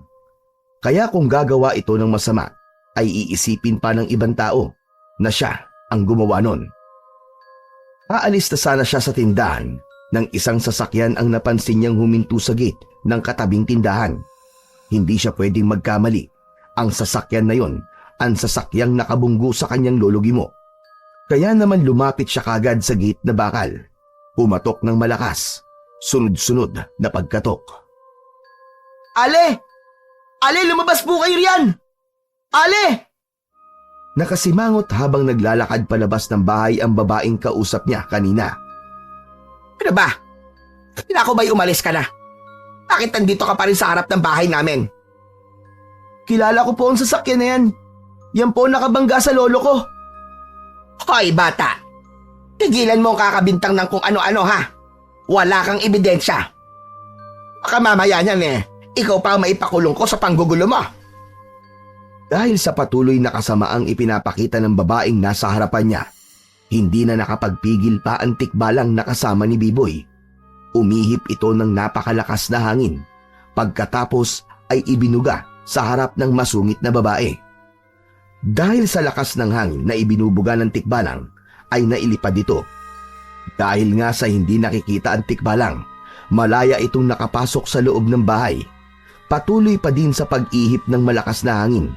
S1: Kaya kung gagawa ito ng masama, ay iisipin pa ng ibang tao na siya ang gumawa nun. Aalis na sana siya sa tindahan nang isang sasakyan ang napansin niyang huminto sa gate ng katabing tindahan. Hindi siya pwedeng magkamali. Ang sasakyan na yon, ang sasakyang nakabunggo sa kanyang Lolo Gimo. Kaya naman lumapit siya kagad sa gate na bakal. Pumatok ng malakas, sunod-sunod na pagkatok.
S2: Ale! Ale, lumabas po kayo riyan! Ale!
S1: Nakasimangot habang naglalakad palabas ng bahay ang babaeng kausap niya kanina.
S3: Ano ba? Ako ba'y umalis ka na? Bakit nandito ka pa rin sa harap ng bahay namin?
S2: Kilala ko po ang sasakyan na yan. Yan po nakabangga sa lolo ko.
S3: Hoy bata! Tigilan mo ang kakabintang ng kung ano-ano ha. Wala kang ebidensya. Baka mamaya niyan ikaw pa ang maipakulong ko sa panggugulo mo.
S1: Dahil sa patuloy na kasamaang ipinapakita ng babaeng nasa harapan niya, hindi na nakapagpigil pa ang tikbalang nakasama ni Biboy. Umihip ito ng napakalakas na hangin. Pagkatapos ay ibinuga sa harap ng masungit na babae. Dahil sa lakas ng hangin na ibinubuga ng tikbalang, ay nailipad ito. Dahil nga sa hindi nakikita ang tikbalang, malaya itong nakapasok sa loob ng bahay. Patuloy pa din sa pag-ihip ng malakas na hangin.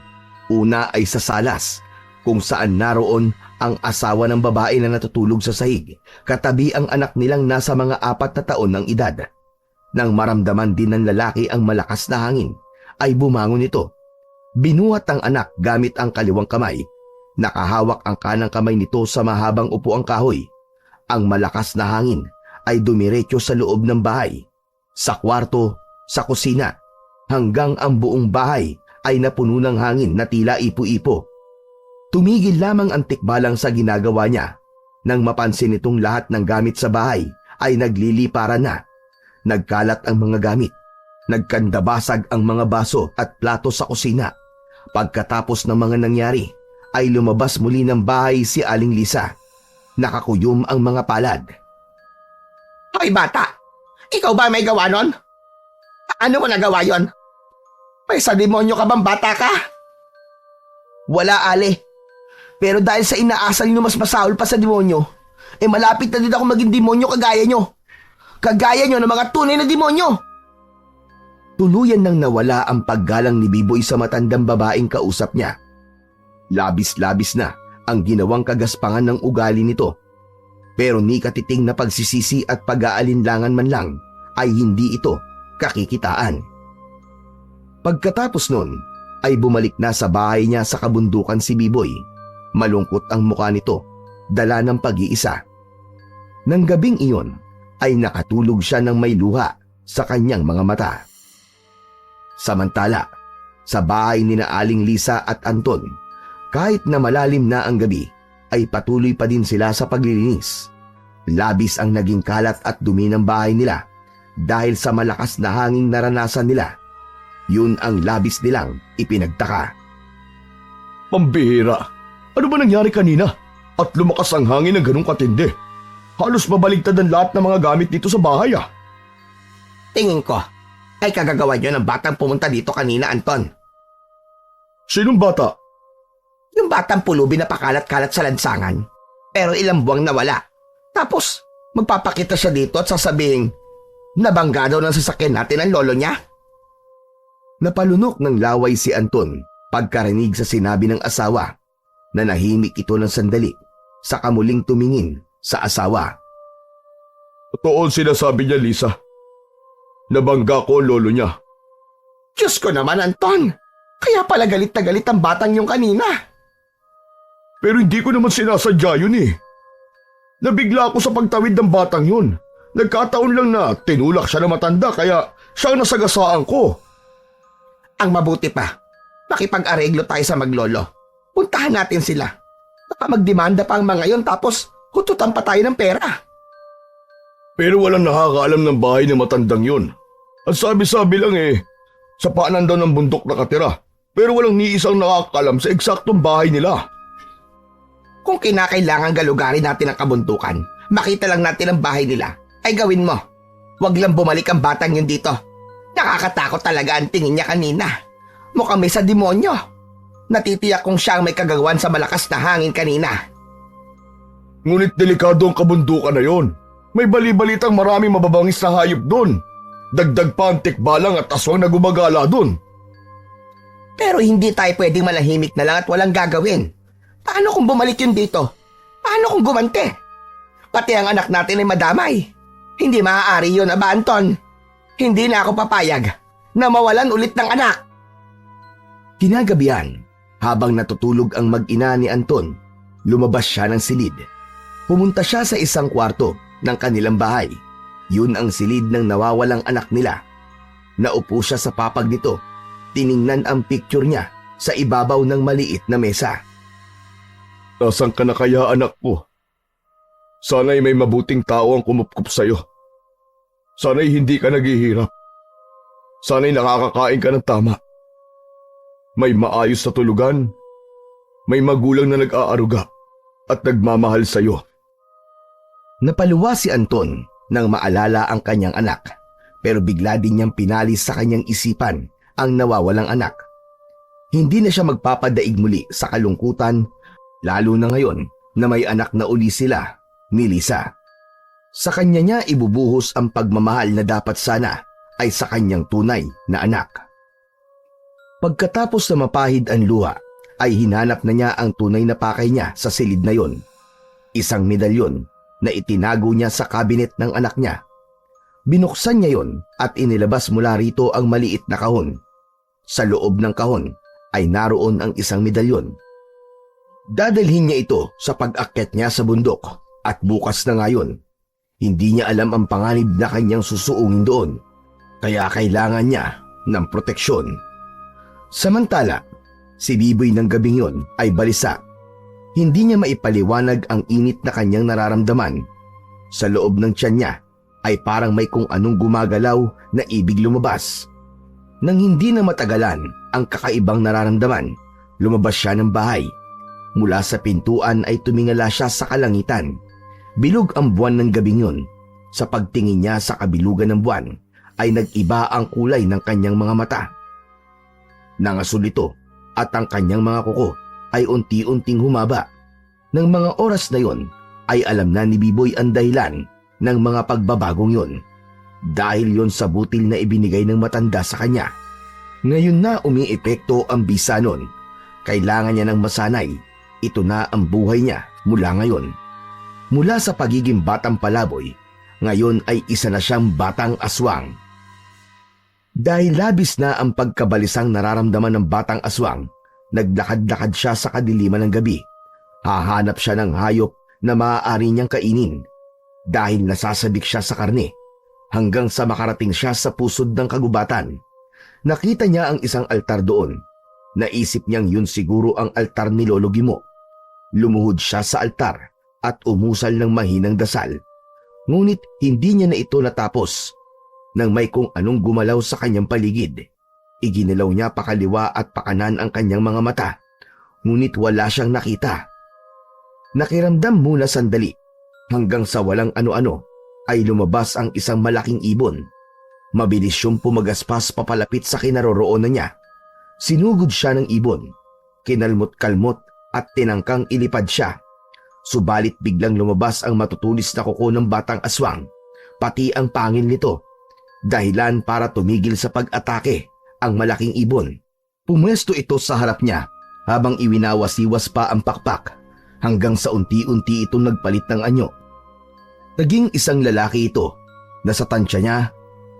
S1: Una ay sa salas, kung saan naroon ang asawa ng babae na natutulog sa sahig, katabi ang anak nilang nasa mga 4 na taon ng edad. Nang maramdaman din ng lalaki ang malakas na hangin, ay bumangon ito. Binuhat ang anak gamit ang kaliwang kamay. Nakahawak ang kanang kamay nito sa mahabang upuang kahoy. Ang malakas na hangin ay dumiretso sa loob ng bahay, sa kwarto, sa kusina, hanggang ang buong bahay ay napuno ng hangin na tila ipo-ipo. Tumigil lamang ang tikbalang sa ginagawa niya nang mapansin itong lahat ng gamit sa bahay ay nagliliparan na. Nagkalat ang mga gamit. Nagkandabasag ang mga baso at plato sa kusina. Pagkatapos ng mga nangyari, ay lumabas muli ng bahay si Aling Lisa. Nakakuyom ang mga palad.
S3: Hoy bata! Ikaw ba may gawa nun? Ano mo nagawa yon? May sa demonyo ka bang bata ka?
S2: Wala, Ale. Pero dahil sa inaasal nyo mas masahol pa sa demonyo, malapit na din ako maging demonyo kagaya nyo. Kagaya nyo ng mga tunay na demonyo.
S1: Tuluyan nang nawala ang paggalang ni Biboy sa matandang babaeng kausap niya. Labis-labis na ang ginawang kagaspangan ng ugali nito. Pero ni katiting na pagsisisi at pag-aalinlangan man lang ay hindi ito kakikitaan. Pagkatapos nun ay bumalik na sa bahay niya sa kabundukan si Biboy. Malungkot ang mukha nito, dala ng pag-iisa. Nang gabing iyon ay nakatulog siya ng may luha sa kanyang mga mata. Samantala, sa bahay ni na Aling Lisa at Anton, kahit na malalim na ang gabi, ay patuloy pa din sila sa paglilinis. Labis ang naging kalat at dumi ng bahay nila dahil sa malakas na hanging naranasan nila. Yun ang labis nilang ipinagtaka.
S4: Pambihira! Ano ba nangyari kanina? At lumakas ang hangin ng ganong katindi. Halos mabaligtad ang lahat ng mga gamit dito sa bahay ah.
S3: Tingin ko, ay kagagawa niyo ng batang pumunta dito kanina, Anton.
S4: Sinong bata?
S3: Yung batang pulubi na pakalat-kalat sa lansangan, pero ilang buwang nawala. Tapos, magpapakita siya dito at sasabing, nabangga daw ng sasakyan natin ang lolo niya.
S1: Napalunok ng laway si Anton pagkarinig sa sinabi ng asawa. Nanahimik ito ng sandali sa kamuling tumingin sa asawa.
S4: Totoo ang sinasabi niya, Lisa. Nabangga ko ang lolo niya.
S3: Diyos ko naman, Anton! Kaya pala galit na galit ang batang yung kanina.
S4: Pero hindi ko naman sinasadya yun eh. Nabigla ako sa pagtawid ng batang yun. Nagkataon lang na tinulak siya na matanda kaya siya ang nasagasaan ko.
S3: Ang mabuti pa, makipag-areglo tayo sa maglolo. Puntahan natin sila. Baka magdemanda pa ang mga yon tapos hututan pa tayo ng pera.
S4: Pero walang nakakaalam ng bahay ng matandang yun. Ang sabi-sabi lang eh, sa paanan daw ng bundok nakatira. Pero walang ni isang nakakaalam sa eksaktong bahay nila.
S3: Kung kinakailangan galugarin natin ang kabuntukan, makita lang natin ang bahay nila, ay gawin mo. Huwag lang bumalik ang batang yun dito. Nakakatakot talaga ang tingin niya kanina. Mukhang may sa demonyo. Natitiyak kong siya ang may kagagawan sa malakas na hangin kanina.
S4: Ngunit delikado ang kabundukan na yon. May bali-balitang maraming mababangis na hayop doon. Dagdag pa ang tikbalang at aswang na gumagala doon.
S3: Pero hindi tayo pwedeng malahimik na lang at walang gagawin. Paano kung bumalik yun dito? Paano kung gumante? Pati ang anak natin ay madamay. Hindi maaari yun, Aba Anton. Hindi na ako papayag na mawalan ulit ng anak.
S1: Kinagabihan, habang natutulog ang mag-ina ni Anton, lumabas siya ng silid. Pumunta siya sa isang kwarto ng kanilang bahay. Yun ang silid ng nawawalang anak nila. Naupo siya sa papag nito. Tiningnan ang picture niya sa ibabaw ng maliit na mesa.
S4: Nasaan ka na kaya, anak ko? Sana'y may mabuting tao ang kumupkup sa'yo. Sana'y hindi ka naghihirap. Sana'y nakakakain ka ng tama. May maayos na tulugan. May magulang na nag-aaruga at nagmamahal sa'yo.
S1: Napaluwa si Anton nang maalala ang kanyang anak, pero bigla din niyang pinalis sa kanyang isipan ang nawawalang anak. Hindi na siya magpapadaig muli sa kalungkutan, lalo na ngayon na may anak na uli sila ni Lisa. Sa kanya niya ibubuhos ang pagmamahal na dapat sana ay sa kanyang tunay na anak. Pagkatapos na mapahid ang luha, ay hinanap na niya ang tunay na pakay niya sa silid na yon. Isang medalyon na itinago niya sa kabinet ng anak niya. Binuksan niya yon at inilabas mula rito ang maliit na kahon. Sa loob ng kahon ay naroon ang isang medalyon. Dadalhin niya ito sa pag-akyat niya sa bundok at bukas na ngayon. Hindi niya alam ang panganib na kanyang susuungin doon, kaya kailangan niya ng proteksyon. Samantala, si Biboy ng gabing yon ay balisa. Hindi niya maipaliwanag ang init na kanyang nararamdaman. Sa loob ng tiyan niya ay parang may kung anong gumagalaw na ibig lumabas. Nang hindi na matagalan ang kakaibang nararamdaman, lumabas siya ng bahay. Mula sa pintuan ay tumingala siya sa kalangitan. Bilog ang buwan ng gabing yun. Sa pagtingin niya sa kabilugan ng buwan, ay nag-iba ang kulay ng kanyang mga mata. Nangasul ito at ang kanyang mga kuko ay unti-unting humaba. Nang mga oras na yon, ay alam na ni Biboy ang dahilan ng mga pagbabagong yon. dahil yon sa butil na ibinigay ng matanda sa kanya. Ngayon na umiepekto ang bisa nun. Kailangan niya ng masanay. Ito na ang buhay niya mula ngayon. Mula sa pagiging batang palaboy, ngayon ay isa na siyang batang aswang. Dahil labis na ang pagkabalisang nararamdaman ng batang aswang, naglakad-lakad siya sa kadiliman ng gabi. Hahanap siya ng hayop na maaari niyang kainin dahil nasasabik siya sa karne hanggang sa makarating siya sa pusod ng kagubatan. Nakita niya ang isang altar doon. Naisip niyang yun siguro ang altar ni Lolo Gimo. Lumuhod siya sa altar at umusal ng mahinang dasal. Ngunit hindi niya na ito natapos nang may kung anong gumalaw sa kanyang paligid. Iginalaw niya pakaliwa at pakanan ang kanyang mga mata, ngunit wala siyang nakita. Nakiramdam muna sandali hanggang sa walang ano-ano ay lumabas ang isang malaking ibon. Mabilis siyang pumagaspas papalapit sa kinaroroonan niya. Sinugod siya ng ibon, kinalmot-kalmot at tinangkang ilipad siya. Subalit biglang lumabas ang matutulis na kuko ng batang aswang, pati ang pangil nito. Dahilan para tumigil sa pag-atake ang malaking ibon. Pumwesto ito sa harap niya habang iwinawasiwas pa ang pakpak hanggang sa unti-unti itong nagpalit ng anyo. Naging isang lalaki ito na sa tansya niya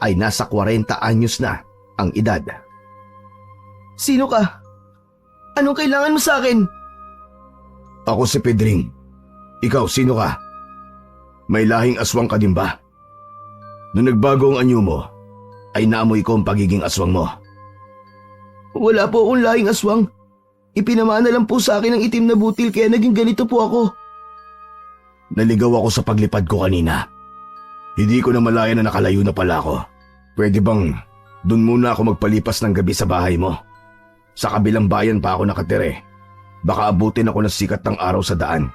S1: ay nasa 40 anyos na ang edad.
S2: Sino ka? Anong kailangan mo sa akin?
S1: Ako si Pedring. Ikaw, sino ka? May lahing aswang ka din ba? Nung nagbago ang anyo mo, ay naamoy ko ang pagiging aswang mo.
S2: Wala po akong lahing aswang. Ipinamana lang po sa akin ang itim na butil kaya naging ganito po ako.
S1: Naligaw ako sa paglipad ko kanina. Hindi ko na malaya na nakalayo na pala ako. Pwede bang dun muna ako magpalipas ng gabi sa bahay mo? Sa kabilang bayan pa ako nakatire. Baka abutin ako ng sikat ng araw sa daan.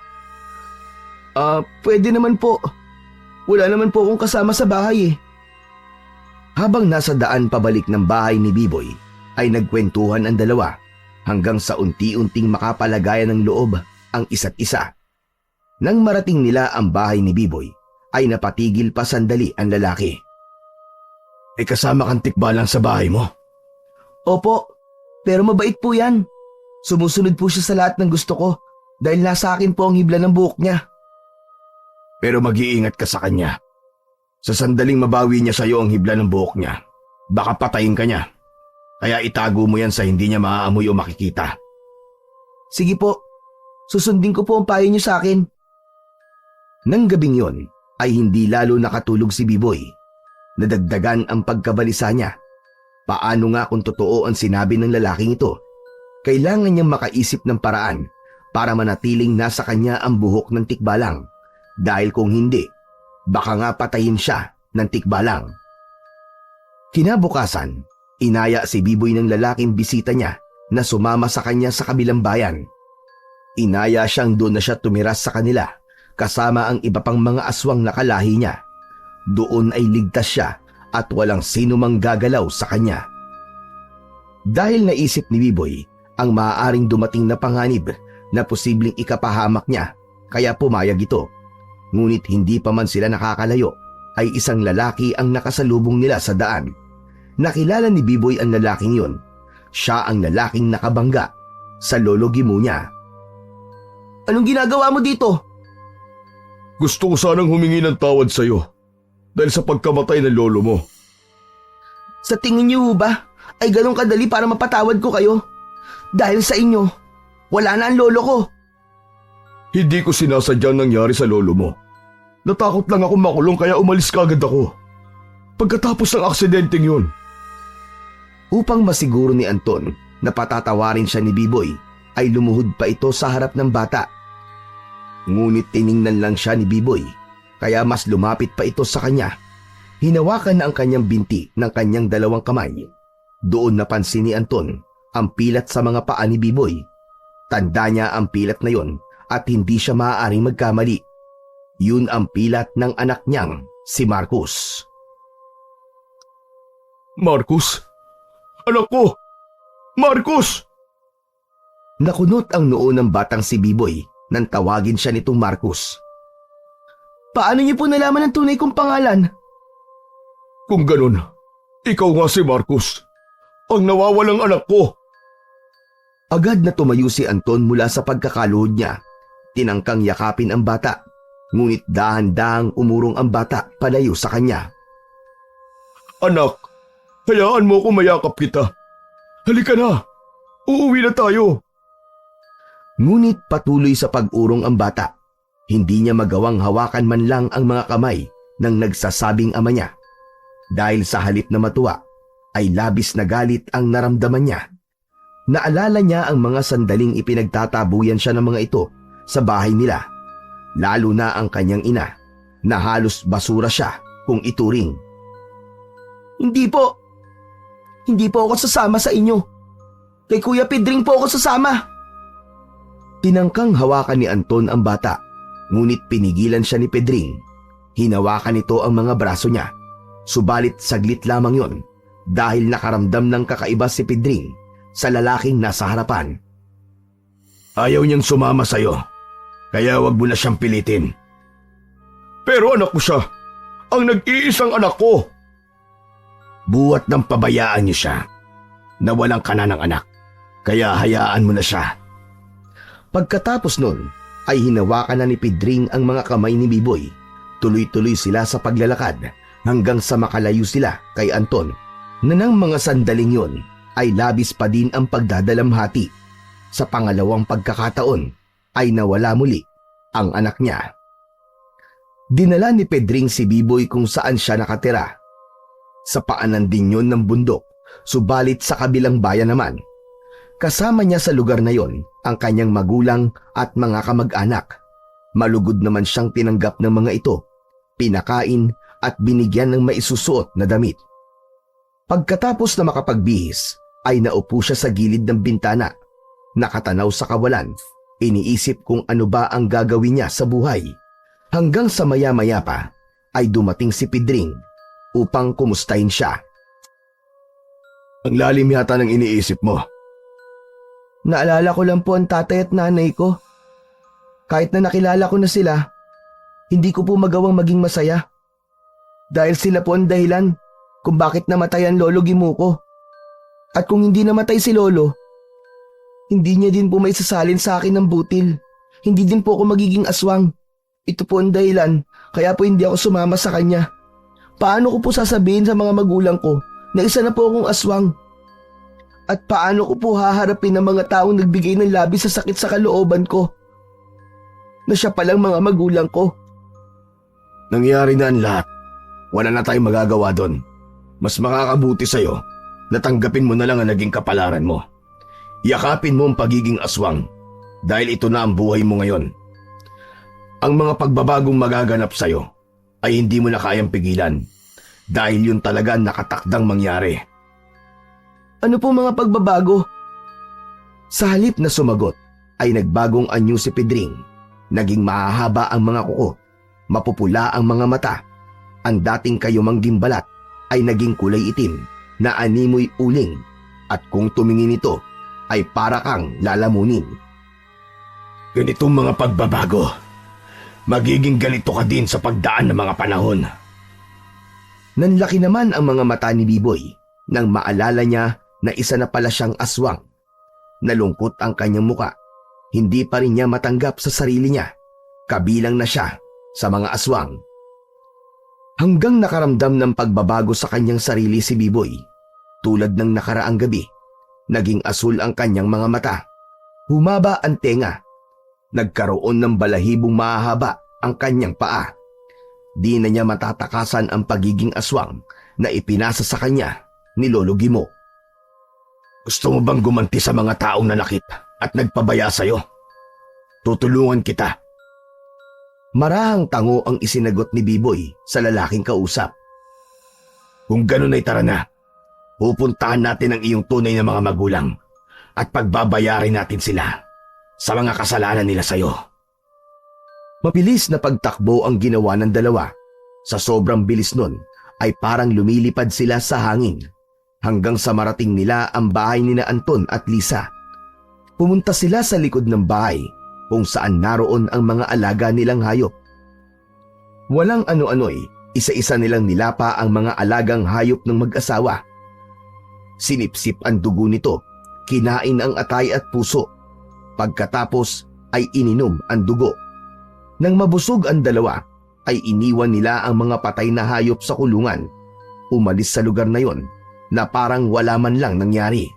S2: Pwede naman po. Wala naman po akong kasama sa bahay eh.
S1: Habang nasa daan pabalik ng bahay ni Biboy, ay nagkwentuhan ang dalawa hanggang sa unti-unting makapalagayan ng loob ang isa't isa. Nang marating nila ang bahay ni Biboy, ay napatigil pa sandali ang lalaki. Ay kasama kang tikbalang sa bahay mo?
S2: Opo, pero mabait po yan. Sumusunod po siya sa lahat ng gusto ko dahil nasa akin po ang hibla ng buhok niya.
S1: Pero mag-iingat ka sa kanya. Sa sandaling mabawi niya sa iyo ang hibla ng buhok niya, baka patayin ka niya. Kaya itago mo yan sa hindi niya maaamoy o makikita.
S2: Sige po, susundin ko po ang payo niyo sa akin.
S1: Nang gabing yon ay hindi lalo nakatulog si Biboy. Nadagdagan ang pagkabalisa niya. Paano nga kung totoo ang sinabi ng lalaking ito? Kailangan niyang makaisip ng paraan para manatiling nasa kanya ang buhok ng tikbalang. Dahil kung hindi, baka nga patayin siya ng tikbalang. Kinabukasan, inaya si Biboy ng lalaking bisita niya na sumama sa kanya sa kabilang bayan. Inaya siyang doon na siya tumiras sa kanila kasama ang iba pang mga aswang na kalahi niya. Doon ay ligtas siya at walang sino mang gagalaw sa kanya. Dahil naisip ni Biboy ang maaaring dumating na panganib na posibleng ikapahamak niya, kaya pumayag ito. Ngunit hindi pa man sila nakakalayo ay isang lalaki ang nakasalubong nila sa daan. Nakilala ni Biboy ang lalaking yon. Siya ang lalaking nakabangga sa Lolo Gimo niya.
S2: Anong ginagawa mo dito?
S4: Gusto ko sanang humingi ng tawad sa iyo dahil sa pagkamatay ng lolo mo.
S2: Sa tingin niyo ba ay ganun kadali para mapatawad ko kayo? Dahil sa inyo, wala na ang lolo ko.
S4: Hindi ko sinasadyang nangyari sa lolo mo. Natakot lang ako makulong kaya umalis kagad ako. Pagkatapos ng aksidenteng yun.
S1: Upang masiguro ni Anton na patatawarin siya ni Biboy, ay lumuhod pa ito sa harap ng bata. Ngunit tiningnan lang siya ni Biboy, kaya mas lumapit pa ito sa kanya. Hinawakan na ang kanyang binti ng kanyang dalawang kamay. Doon napansin ni Anton ang pilat sa mga paa ni Biboy. Tanda niya ang pilat na yon at hindi siya maaaring magkamali. Yun ang pilat ng anak niyang si Marcus.
S4: Marcus? Anak ko! Marcus!
S1: Nakunot ang noo ng batang si Biboy nang tawagin siya nitong Marcus.
S2: Paano niyo po nalaman ang tunay kong pangalan?
S4: Kung ganun, ikaw nga si Marcos, ang nawawalang anak ko.
S1: Agad na tumayo si Anton mula sa pagkakaluhod niya. Tinangkang yakapin ang bata, ngunit dahan-dahang umurong ang bata palayo sa kanya.
S4: Anak, hayaan mo ko mayakap kita. Halika na, uuwi na tayo.
S1: Ngunit patuloy sa pag-urong ang bata. Hindi niya magawang hawakan man lang ang mga kamay ng nagsasabing ama niya. Dahil sa halip na matuwa, ay labis na galit ang naramdaman niya. Naalala niya ang mga sandaling ipinagtatabuyan siya ng mga ito sa bahay nila. Lalo na ang kanyang ina, na halos basura siya kung ituring.
S2: Hindi po ako sasama sa inyo. Kay Kuya Pedring po ako sasama.
S1: Tinangkang hawakan ni Anton ang bata, ngunit pinigilan siya ni Pedring. Hinawakan nito ang mga braso niya, subalit saglit lamang yon dahil nakaramdam ng kakaiba si Pedring sa lalaking nasa harapan.
S4: Ayaw niyang sumama sa'yo, kaya wag mo na siyang pilitin. Pero anak ko siya, ang nag-iisang anak ko.
S1: Buhat ng pabayaan niyo siya. Nawalan ka na ng anak, kaya hayaan mo na siya. Pagkatapos nun, ay hinawakan na ni Pedring ang mga kamay ni Biboy. Tuloy-tuloy sila sa paglalakad hanggang sa makalayo sila kay Anton, na ng mga sandaling yon ay labis pa din ang pagdadalamhati. Sa pangalawang pagkakataon ay nawala muli ang anak niya. Dinala ni Pedring si Biboy kung saan siya nakatira. Sa paanan din yon ng bundok, subalit sa kabilang bayan naman. Kasama niya sa lugar na yon ang kanyang magulang at mga kamag-anak. Malugod naman siyang tinanggap ng mga ito, pinakain at binigyan ng maisusuot na damit. Pagkatapos na makapagbihis, ay naupo siya sa gilid ng bintana. Nakatanaw sa kawalan, iniisip kung ano ba ang gagawin niya sa buhay. Hanggang sa maya-maya pa, ay dumating si Pedring upang kumustahin siya.
S4: Ang lalim yata ng iniisip mo.
S2: Naalala ko lang po ang tatay at nanay ko. Kahit na nakilala ko na sila, hindi ko po magawang maging masaya. Dahil sila po ang dahilan kung bakit namatay ang lolo Gimuko. At kung hindi namatay si lolo, hindi niya din po may sasalin sa akin ng butil. Hindi din po ako magiging aswang. Ito po ang dahilan kaya po hindi ako sumama sa kanya. Paano ko po sasabihin sa mga magulang ko na isa na po akong aswang? At paano ko po haharapin ang mga taong nagbigay ng labis sa sakit sa kalooban ko? Na siya palang mga magulang ko.
S4: Nangyari na ang lahat. Wala na tayong magagawa doon. Mas makakabuti sa'yo na tanggapin mo na lang ang naging kapalaran mo. Yakapin mo ang pagiging aswang dahil ito na ang buhay mo ngayon. Ang mga pagbabagong magaganap sa'yo ay hindi mo na kayang pigilan dahil yun talaga nakatakdang mangyari.
S2: Ano po mga pagbabago?
S1: Sa halip na sumagot, ay nagbagong anyo si Pedring. Naging mahahaba ang mga kuko, mapupula ang mga mata. Ang dating kayumangging balat ay naging kulay itim na animoy uling, at kung tumingin ito ay para kang lalamunin.
S4: Ganitong mga pagbabago, magiging ganito ka din sa pagdaan ng mga panahon.
S1: Nanlaki naman ang mga mata ni Biboy nang maalala niya na isa na pala siyang aswang. Nalungkot ang kanyang muka. Hindi pa rin niya matanggap sa sarili niya. Kabilang na siya sa mga aswang. Hanggang nakaramdam ng pagbabago sa kanyang sarili si Biboy. Tulad ng nakaraang gabi, naging asul ang kanyang mga mata. Humaba ang tenga. Nagkaroon ng balahibong mahahaba ang kanyang paa. Di na niya matatakasan ang pagiging aswang na ipinasa sa kanya ni Lolo Gimo.
S4: Gusto mo bang gumanti sa mga taong nanakit at nagpabaya sa'yo? Tutulungan kita.
S1: Marahang tango ang isinagot ni Biboy sa lalaking kausap.
S4: Kung ganun ay tara na. Pupuntahan natin ang iyong tunay na mga magulang at pagbabayarin natin sila sa mga kasalanan nila sa'yo.
S1: Mabilis na pagtakbo ang ginawa ng dalawa. Sa sobrang bilis nun ay parang lumilipad sila sa hangin hanggang sa marating nila ang bahay ni na Anton at Lisa. Pumunta sila sa likod ng bahay kung saan naroon ang mga alaga nilang hayop. Walang ano-ano'y Isa-isa nilang nilapa ang mga alagang hayop ng mag-asawa. Sinipsip ang dugo nito, kinain ang atay at puso. Pagkatapos ay ininom ang dugo. Nang mabusog ang dalawa, ay iniwan nila ang mga patay na hayop sa kulungan. Umalis sa lugar na yon na parang wala man lang nangyari.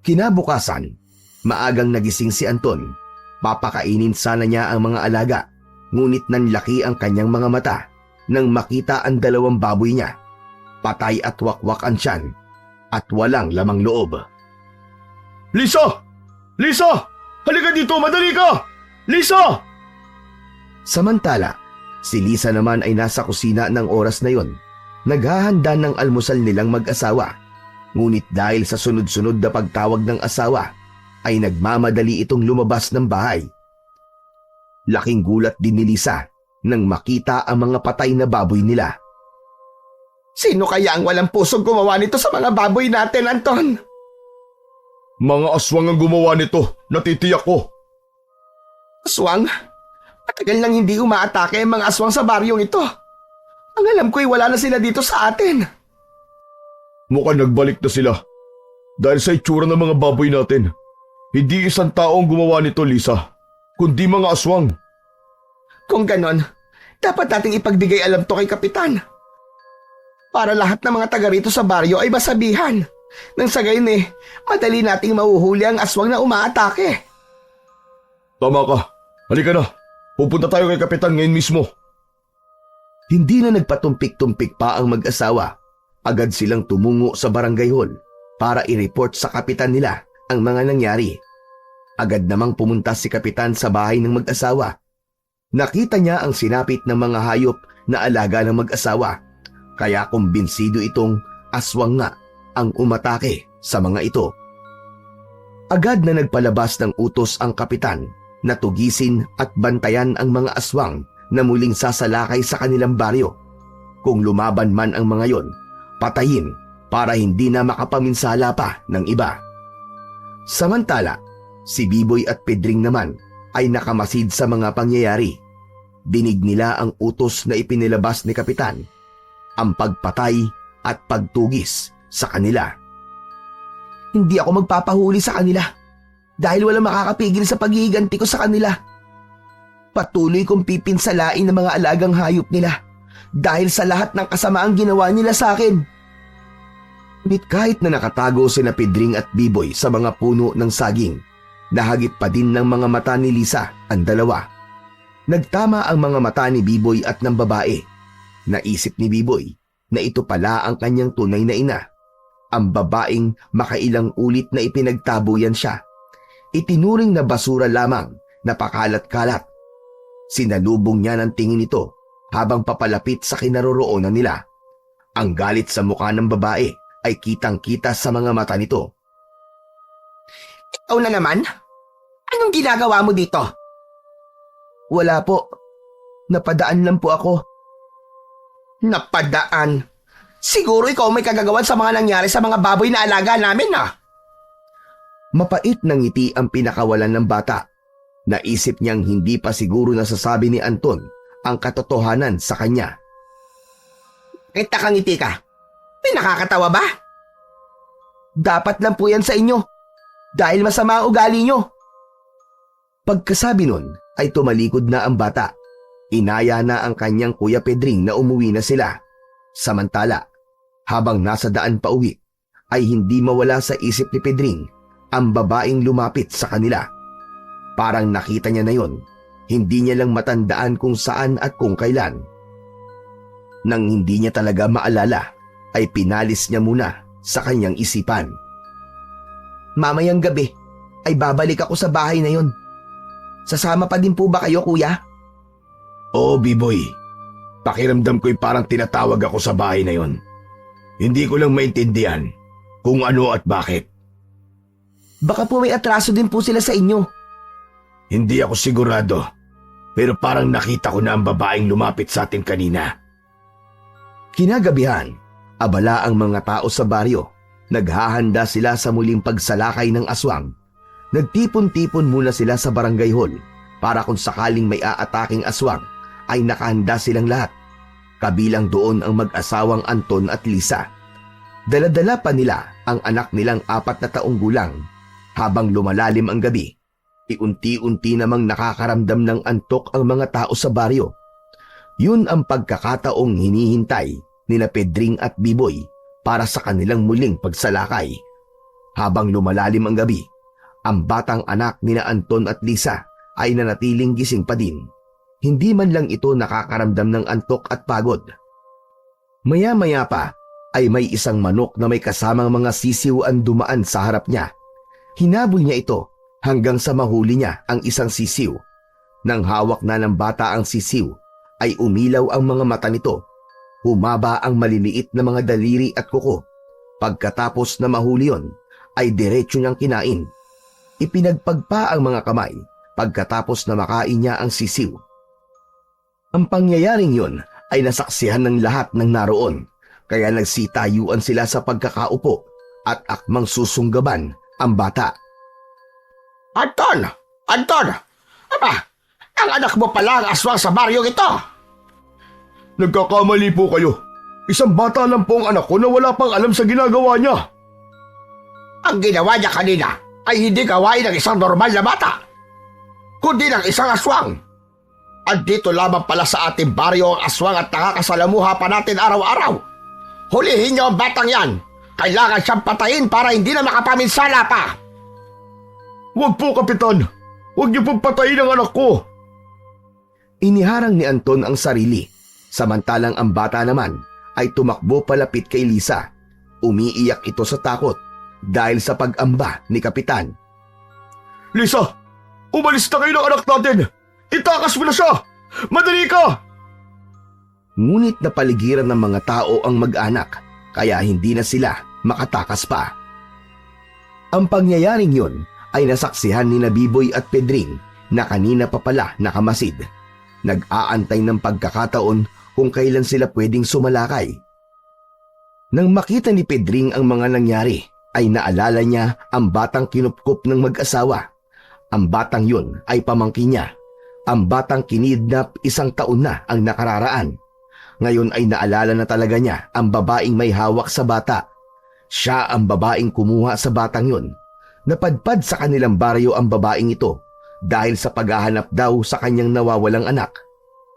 S1: Kinabukasan, maagang nagising si Anton. Papakainin sana niya ang mga alaga, ngunit nanlaki ang kanyang mga mata nang makita ang dalawang baboy niya. Patay at wakwak ang tiyan at walang lamang loob.
S4: Lisa! Lisa! Halika dito, madali ka! Lisa!
S1: Samantala, si Lisa naman ay nasa kusina ng oras na yon. Naghahanda ng almusal nilang mag-asawa. Ngunit dahil sa sunod-sunod na pagtawag ng asawa, ay nagmamadali itong lumabas ng bahay. Laking gulat din ni Lisa nang makita ang mga patay na baboy nila.
S3: Sino kaya ang walang pusong gumawa nito sa mga baboy natin, Anton?
S4: Mga aswang ang gumawa nito, natitiyak ko.
S3: Aswang? Matagal nang hindi umaatake ang mga aswang sa baryong ito. Ang alam ko'y wala na sila dito sa atin.
S4: Mukhang nagbalik na sila. Dahil sa itsura ng mga baboy natin. Hindi isang tao ang gumawa nito, Lisa, kundi mga aswang.
S3: Kung ganon, dapat nating ipagbigay alam to kay Kapitan. Para lahat ng mga taga rito sa baryo ay masabihan. Nang sa gayon madali nating mahuhuli ang aswang na umaatake.
S4: Tama ka. Halika na. Pupunta tayo kay Kapitan ngayon mismo.
S1: Hindi na nagpatumpik-tumpik pa ang mag-asawa. Agad silang tumungo sa barangay hall para i-report sa kapitan nila ang mga nangyari. Agad namang pumunta si Kapitan sa bahay ng mag-asawa. Nakita niya ang sinapit ng mga hayop na alaga ng mag-asawa, kaya kumbinsido itong aswang nga ang umatake sa mga ito. Agad na nagpalabas ng utos ang kapitan na tugisin at bantayan ang mga aswang na muling sasalakay sa kanilang baryo. Kung lumaban man ang mga yon, patayin para hindi na makapaminsala pa ng iba. Samantala, si Biboy at Pedring naman ay nakamasid sa mga pangyayari. Dinig nila ang utos na ipinilabas ni Kapitan, ang pagpatay at pagtugis sa kanila.
S3: Hindi ako magpapahuli sa kanila dahil walang makakapigil sa paghihiganti ko sa kanila. Patuloy kong pipinsalain ng mga alagang hayop nila dahil sa lahat ng kasamaang ginawa nila sa akin.
S1: Ngunit kahit na nakatago sina Pedring at Biboy sa mga puno ng saging, nahagip pa din ng mga mata ni Lisa ang dalawa. Nagtama ang mga mata ni Biboy at ng babae. Naisip ni Biboy na ito pala ang kanyang tunay na ina, ang babaeng makailang ulit na ipinagtabuyan siya. Itinuring na basura lamang na pakalat-kalat. Sinalubong niya ng tingin ito habang papalapit sa kinaroroonan nila. Ang galit sa mukha ng babae ay kitang-kita sa mga mata nito.
S3: Ikaw na naman? Anong ginagawa mo dito?
S2: Wala po. Napadaan lang po ako.
S3: Napadaan? Siguro ikaw may kagagawan sa mga nangyari sa mga baboy na alaga namin
S1: Mapait ng ngiti ang pinakawalan ng bata. Naisip niyang hindi pa siguro nasasabi ni Anton ang katotohanan sa kanya.
S3: Kita kang ngiti ka. May nakakatawa ba?
S2: Dapat lang po yan sa inyo. Dahil masama ang ugali nyo.
S1: Pagkasabi nun ay tumalikod na ang bata. Inaya na ang kanyang kuya Pedring na umuwi na sila. Samantala, habang nasa daan pa uwi, ay hindi mawala sa isip ni Pedring ang babaeng lumapit sa kanila. Parang nakita niya na yon, hindi niya lang matandaan kung saan at kung kailan. Nang hindi niya talaga maalala, ay pinalis niya muna sa kanyang isipan.
S2: Mamayang gabi ay babalik ako sa bahay na yon. Sasama pa din po ba kayo, kuya?
S4: Oo, Biboy. Pakiramdam ko'y parang tinatawag ako sa bahay na yon. Hindi ko lang maintindihan kung ano at bakit.
S2: Baka po may atraso din po sila sa inyo.
S4: Hindi ako sigurado, pero parang nakita ko na ang babaeng lumapit sa atin kanina.
S1: Kinagabihan, abala ang mga tao sa baryo. Naghahanda sila sa muling pagsalakay ng aswang. Nagtipon-tipon muna sila sa barangay hall para kung sakaling may aataking aswang ay nakahanda silang lahat. kabilang doon ang mag-asawang Anton at Lisa. Dala-dala pa nila ang anak nilang 4 na taong gulang. Habang lumalalim ang gabi, iunti-unti namang nakakaramdam ng antok ang mga tao sa baryo. Yun ang pagkakataong hinihintay nina Pedring at Biboy para sa kanilang muling pagsalakay. Habang lumalalim ang gabi, ang batang anak nina Anton at Lisa ay nanatiling gising pa din. Hindi man lang ito nakakaramdam ng antok at pagod. Maya-maya pa ay may isang manok na may kasamang mga sisiw ang dumaan sa harap niya. Hinabol niya ito hanggang sa mahuli niya ang isang sisiw. Nang hawak na ng bata ang sisiw, ay umilaw ang mga mata nito. Humaba ang maliliit na mga daliri at kuko. Pagkatapos na mahuli yon, ay diretso niyang kinain. Ipinagpagpa ang mga kamay pagkatapos na makain niya ang sisiw. Ang pangyayaring yon ay nasaksihan ng lahat ng naroon, kaya nagsitayuan sila sa pagkakaupo at akmang susunggaban ang bata.
S3: Anton! Anton! Aba, ang anak mo pala ang aswang sa baryong ito!
S4: Nagkakamali po kayo. Isang bata lang po ang anak ko na wala pang alam sa ginagawa niya.
S3: Ang ginawa niya kanina ay hindi gawain ng isang normal na bata, kundi ng isang aswang. Andito lamang pala sa ating baryo ang aswang at nakakasalamuha pa natin araw-araw. Hulihin niyo ang batang yan. Kailangan siyang patayin para hindi na makapaminsala pa.
S4: Huwag po, Kapitan. Huwag niyo pong patayin ang anak ko.
S1: Iniharang ni Anton ang sarili, samantalang ang bata naman ay tumakbo palapit kay Lisa. Umiiyak ito sa takot dahil sa pag-amba ni Kapitan.
S4: Lisa, umalis na kayo ng anak natin. Itakas mo na siya. Madali ka!
S1: Ngunit napaligiran ng mga tao ang mag-anak, kaya hindi na sila makatakas pa. Ang pangyayaring yun ay nasaksihan ni Biboy at Pedring na kanina pa pala nakamasid. Nag-aantay ng pagkakataon kung kailan sila pwedeng sumalakay. Nang makita ni Pedring ang mga nangyari, ay naalala niya ang batang kinupkup ng mag-asawa. Ang batang yun ay pamangkin niya. Ang batang kinidnap 1 taon na ang nakararaan. Ngayon ay naalala na talaga niya ang babaeng may hawak sa bata. Siya ang babaeng kumuha sa batang yun. Napadpad sa kanilang baryo ang babaeng ito dahil sa paghahanap daw sa kanyang nawawalang anak.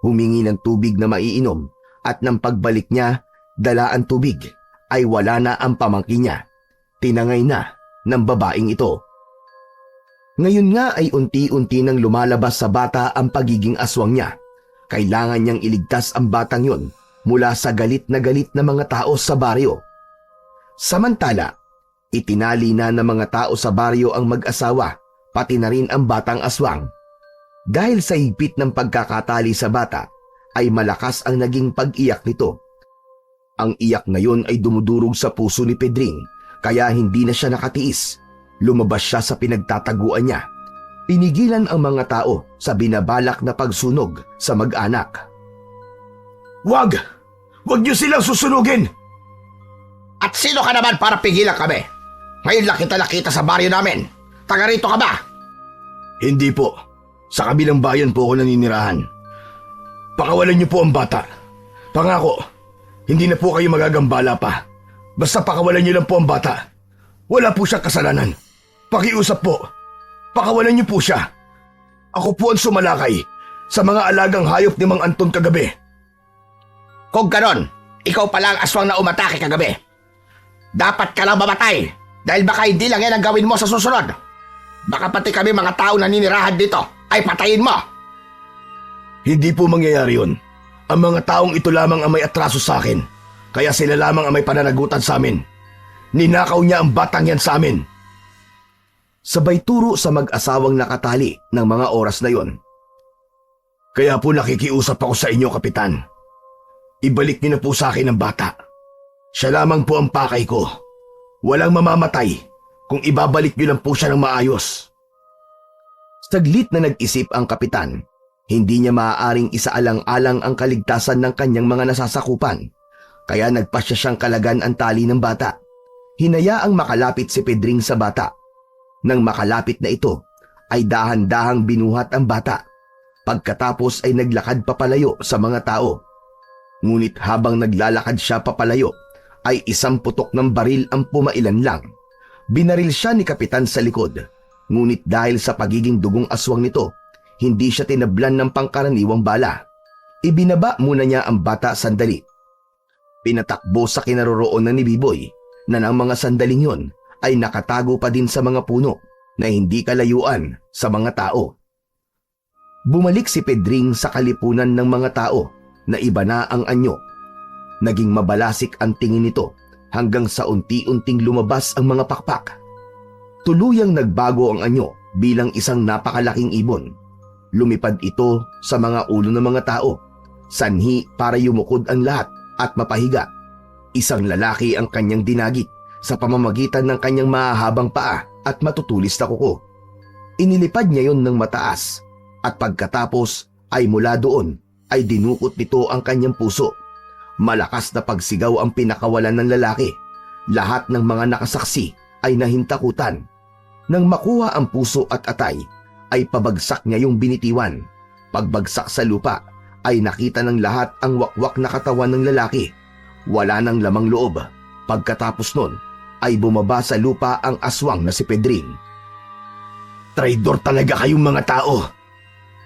S1: Humingi ng tubig na maiinom at nang pagbalik niya, dala ang tubig, ay wala na ang pamangkin niya. Tinangay na ng babaeng ito. Ngayon nga ay unti-unti nang lumalabas sa bata ang pagiging aswang niya. Kailangan niyang iligtas ang batang yun mula sa galit na mga tao sa baryo. Samantala, itinali na ng mga tao sa baryo ang mag-asawa, pati na rin ang batang aswang. Dahil sa higpit ng pagkakatali sa bata, ay malakas ang naging pag-iyak nito. Ang iyak na yun ay dumudurog sa puso ni Pedring, kaya hindi na siya nakatiis. Lumabas siya sa pinagtataguan niya. Pinigilan ang mga tao sa binabalak na pagsunog sa mag-anak.
S4: Wag! Wag niyo silang susunugin!
S3: At sino ka naman para pigilan kami? Ngayon lang kita nakita sa baryo namin. Taga rito ka ba?
S4: Hindi po. Sa kabilang bayan po ako naninirahan. Pakawalan niyo po ang bata. Pangako, hindi na po kayo magagambala pa. Basta pakawalan niyo lang po ang bata. Wala po siyang kasalanan. Pakiusap po. Pakawalan niyo po siya. Ako po ang sumalakay sa mga alagang hayop ni Mang Anton kagabi.
S3: Kung ganon, ikaw pala ang aswang na umatake kagabi. Dapat ka lang mamatay dahil baka hindi lang yan ang gawin mo sa susunod. Baka pati kami mga tao na ninirahan dito ay patayin mo.
S4: Hindi po mangyayari yun. Ang mga taong ito lamang ang may atraso sa akin. Kaya sila lamang ang may pananagutan sa amin. Ninakaw niya ang batang yan sa amin.
S1: Sabay turo sa mag-asawang nakatali ng mga oras na yon.
S4: Kaya po nakikiusap ako sa inyo, Kapitan. Ibalik niyo na po sa akin ang bata. Siya lamang po ang pakay ko. Walang mamamatay kung ibabalik niyo lang po siya ng maayos.
S1: Saglit na nag-isip ang kapitan. Hindi niya maaaring isaalang-alang ang kaligtasan ng kanyang mga nasasakupan. Kaya nagpasya siyang kalagan ang tali ng bata. Hinayaang makalapit si Pedring sa bata. Nang makalapit na ito, ay dahan-dahang binuhat ang bata. Pagkatapos ay naglakad papalayo sa mga tao. Ngunit habang naglalakad siya papalayo, ay isang putok ng baril ang pumailan lang. Binaril siya ni Kapitan sa likod. Ngunit dahil sa pagiging dugong aswang nito, hindi siya tinablan ng pangkaraniwang bala. Ibinaba muna niya ang bata sandali. Pinatakbo sa kinaroroonan ni Biboy na ng mga sandaling yon ay nakatago pa din sa mga puno na hindi kalayuan sa mga tao. Bumalik si Pedring sa kalipunan ng mga tao na iba na ang anyo. Naging mabalasik ang tingin nito hanggang sa unti-unting lumabas ang mga pakpak. Tuluyang nagbago ang anyo bilang isang napakalaking ibon. Lumipad ito sa mga ulo ng mga tao, sanhi para yumukod ang lahat at mapahiga. Isang lalaki ang kanyang dinagit sa pamamagitan ng kanyang mahahabang paa at matutulis na kuko. Inilipad niya yon ng mataas at pagkatapos ay mula doon ay dinukot nito ang kanyang puso. Malakas na pagsigaw ang pinakawalan ng lalaki. Lahat ng mga nakasaksi ay nahintakutan. Nang makuha ang puso at atay, ay pabagsak niya yung binitiwan. Pagbagsak sa lupa, ay nakita ng lahat ang wakwak na katawan ng lalaki. Wala nang lamang loob. Pagkatapos nun, ay bumaba sa lupa ang aswang na si Pedring. Traidor talaga kayong mga tao.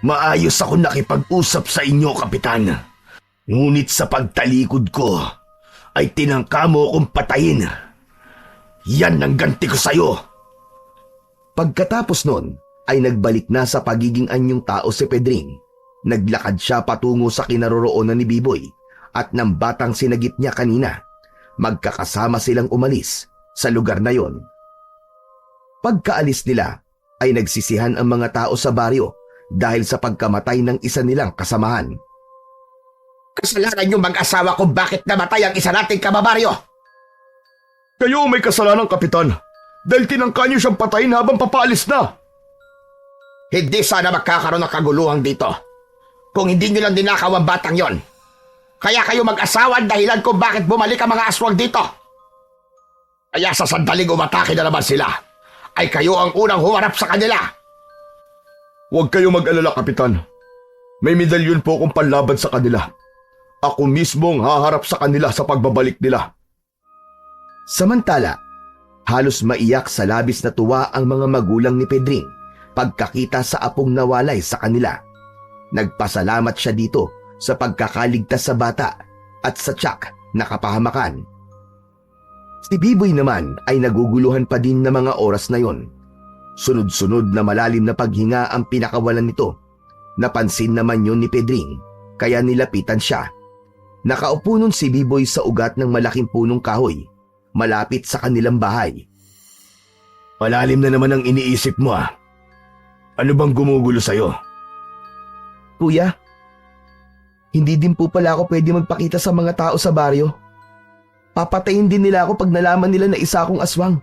S1: Maayos ako nakipag-usap sa inyo, Kapitan. Ngunit sa pagtalikod ko, ay tinangka mo akong patayin. Yan ang ganti ko sa'yo. Pagkatapos nun, ay nagbalik na sa pagiging anyong tao si Pedring. Naglakad siya patungo sa kinaroroonan ni Biboy at ng batang sinagip niya kanina. Magkakasama silang umalis sa lugar na yon. Pagkaalis nila, ay nagsisihan ang mga tao sa baryo dahil sa pagkamatay ng isa nilang kasamahan.
S3: Kasalanan yung mag-asawa kung bakit namatay ang isa nating kababaryo.
S4: Kayo may kasalanan, Kapitan. Dahil tinangka niyo siyang patayin habang papaalis na.
S3: Hindi sana magkakaroon ng kaguluhan dito kung hindi nyo lang dinakaw ang batang yon. Kaya kayo mag-asawa ang dahilan kung bakit bumalik ang mga aswang dito. Kaya sa sandaling umatake na naman sila, ay kayo ang unang humarap sa kanila.
S4: Huwag kayo mag-alala, Kapitan. May medalyon po akong panlaban sa kanila. Ako mismo ang haharap sa kanila sa pagbabalik nila.
S1: Samantala, halos maiyak sa labis na tuwa ang mga magulang ni Pedring pagkakita sa apong nawalay sa kanila. Nagpasalamat siya dito sa pagkakaligtas sa bata at sa tiyak na kapahamakan. Si Biboy naman ay naguguluhan pa din na mga oras na yon. Sunod-sunod na malalim na paghinga ang pinakawalan nito. Napansin naman yon ni Pedring, kaya nilapitan siya. Nakaupo nun si Biboy sa ugat ng malaking punong kahoy, malapit sa kanilang bahay.
S4: Malalim na naman ang iniisip mo, ah. Ano bang gumugulo sa'yo?
S2: Kuya, hindi din po pala ako pwede magpakita sa mga tao sa baryo. Papatayin din nila ako pag nalaman nila na isa akong aswang.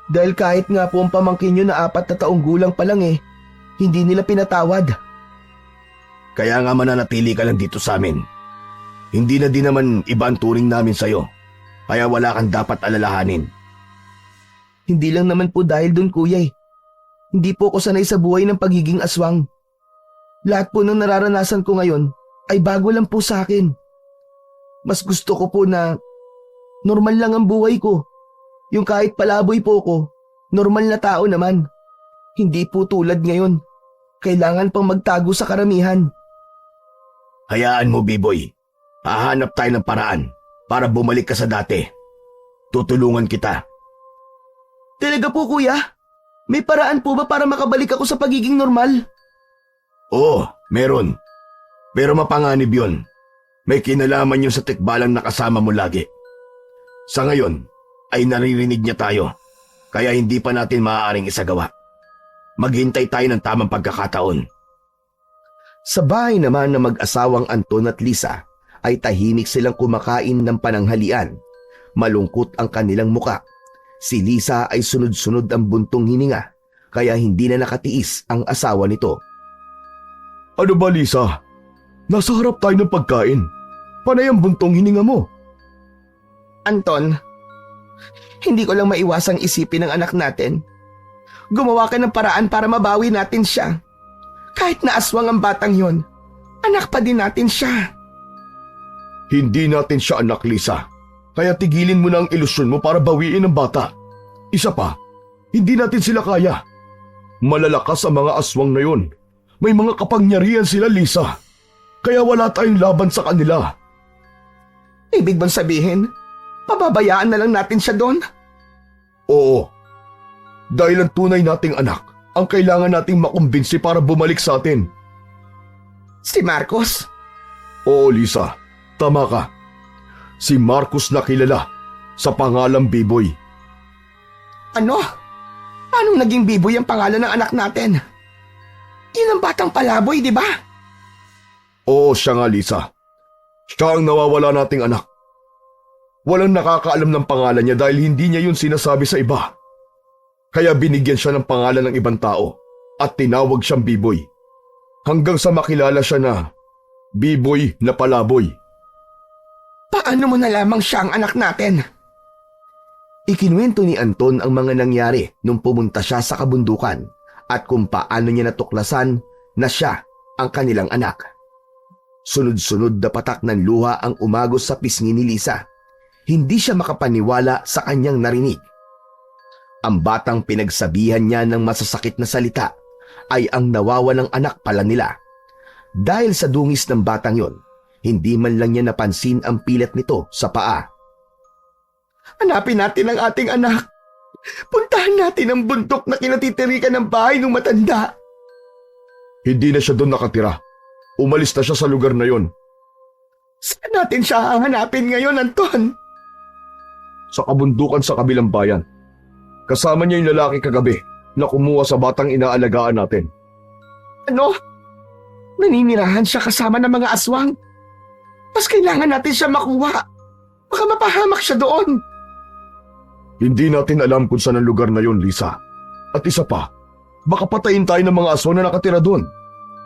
S2: Dahil kahit nga po ang pamangkin nyo na 4 na taong gulang pa lang hindi nila pinatawad.
S4: Kaya nga mananatili ka lang dito sa amin. Hindi na din naman iba ang turing namin sa'yo. Kaya wala kang dapat alalahanin.
S2: Hindi lang naman po dahil dun, kuya. Hindi po ako sanay sa buhay ng pagiging aswang. Lahat po ng nararanasan ko ngayon ay bago lang po sa akin. Mas gusto ko po na normal lang ang buhay ko. Yung kahit palaboy po ko, normal na tao naman. Hindi po tulad ngayon. Kailangan pang magtago sa karamihan.
S4: Hayaan mo, Biboy. Hahanap tayo ng paraan para bumalik ka sa dati. Tutulungan kita.
S2: Talaga po, kuya? May paraan po ba para makabalik ako sa pagiging normal?
S4: Oo, meron. Pero mapanganib yun. May kinalaman yun sa tikbalang nakasama mo lagi. Sa ngayon, ay naririnig niya tayo. Kaya hindi pa natin maaaring isagawa. Maghintay tayo ng tamang pagkakataon.
S1: Sa bahay naman ng mag-asawang Anton at Lisa, ay tahimik silang kumakain ng pananghalian. Malungkot ang kanilang muka. Si Lisa ay sunod-sunod ang buntong hininga, kaya hindi na nakatiis ang asawa nito.
S4: Ano ba, Lisa? Nasa harap tayo ng pagkain. Panay ang buntong hininga mo.
S2: Anton, hindi ko lang maiwasang isipin ng anak natin. Gumawa ka ng paraan para mabawi natin siya. Kahit na aswang ang batang yon, anak pa din natin siya.
S4: Hindi natin siya anak, Lisa. Kaya tigilin mo na ang ilusyon mo para bawiin ang bata. Isa pa, hindi natin sila kaya. Malalakas ang mga aswang na yun. May mga kapangyarihan sila, Lisa. Kaya wala tayong laban sa kanila.
S3: Ibig bang sabihin, pababayaan na lang natin siya doon?
S4: Oo. Dahil ang tunay nating anak ang kailangan nating makumbinsi para bumalik sa atin.
S3: Si Marcos?
S4: Oo, Lisa. Tama ka. Si Marcos na kilala sa pangalang Biboy.
S3: Ano? Paano naging Biboy ang pangalan ng anak natin? Yun ang batang palaboy, di ba?
S4: Oo, siya nga, Lisa. Siya ang nawawala nating anak. Walang nakakaalam ng pangalan niya dahil hindi niya yun sinasabi sa iba. Kaya binigyan siya ng pangalan ng ibang tao at tinawag siyang Biboy. Hanggang sa makilala siya na Biboy na Palaboy.
S3: Paano mo nalamang siya ang anak natin?
S1: Ikinuwento ni Anton ang mga nangyari nung pumunta siya sa kabundukan at kung paano niya natuklasan na siya ang kanilang anak. Sunod-sunod na patak ng luha ang umagos sa pisngi ni Lisa. Hindi siya makapaniwala sa kanyang narinig. Ang batang pinagsabihan niya ng masasakit na salita ay ang nawawalang anak pala nila. Dahil sa dungis ng batang yon, hindi man lang niya napansin ang pilat nito sa paa.
S3: Hanapin natin ang ating anak. Puntahan natin ang bundok na kinatitirikan ng bahay ng matanda.
S4: Hindi na siya doon nakatira. Umalis na siya sa lugar na yon.
S3: Saan natin siya hahanapin ngayon, Anton?
S4: Sa kabundukan sa kabilang bayan. Kasama niya yung lalaki kagabi na kumuha sa batang inaalagaan natin.
S3: Ano? Naninirahan siya kasama ng mga aswang. Mas kailangan natin siya makuha. Baka mapahamak siya doon.
S4: Hindi natin alam kung saan ang lugar na yon, Lisa. At isa pa, baka patayin tayo ng mga aswang na nakatira doon.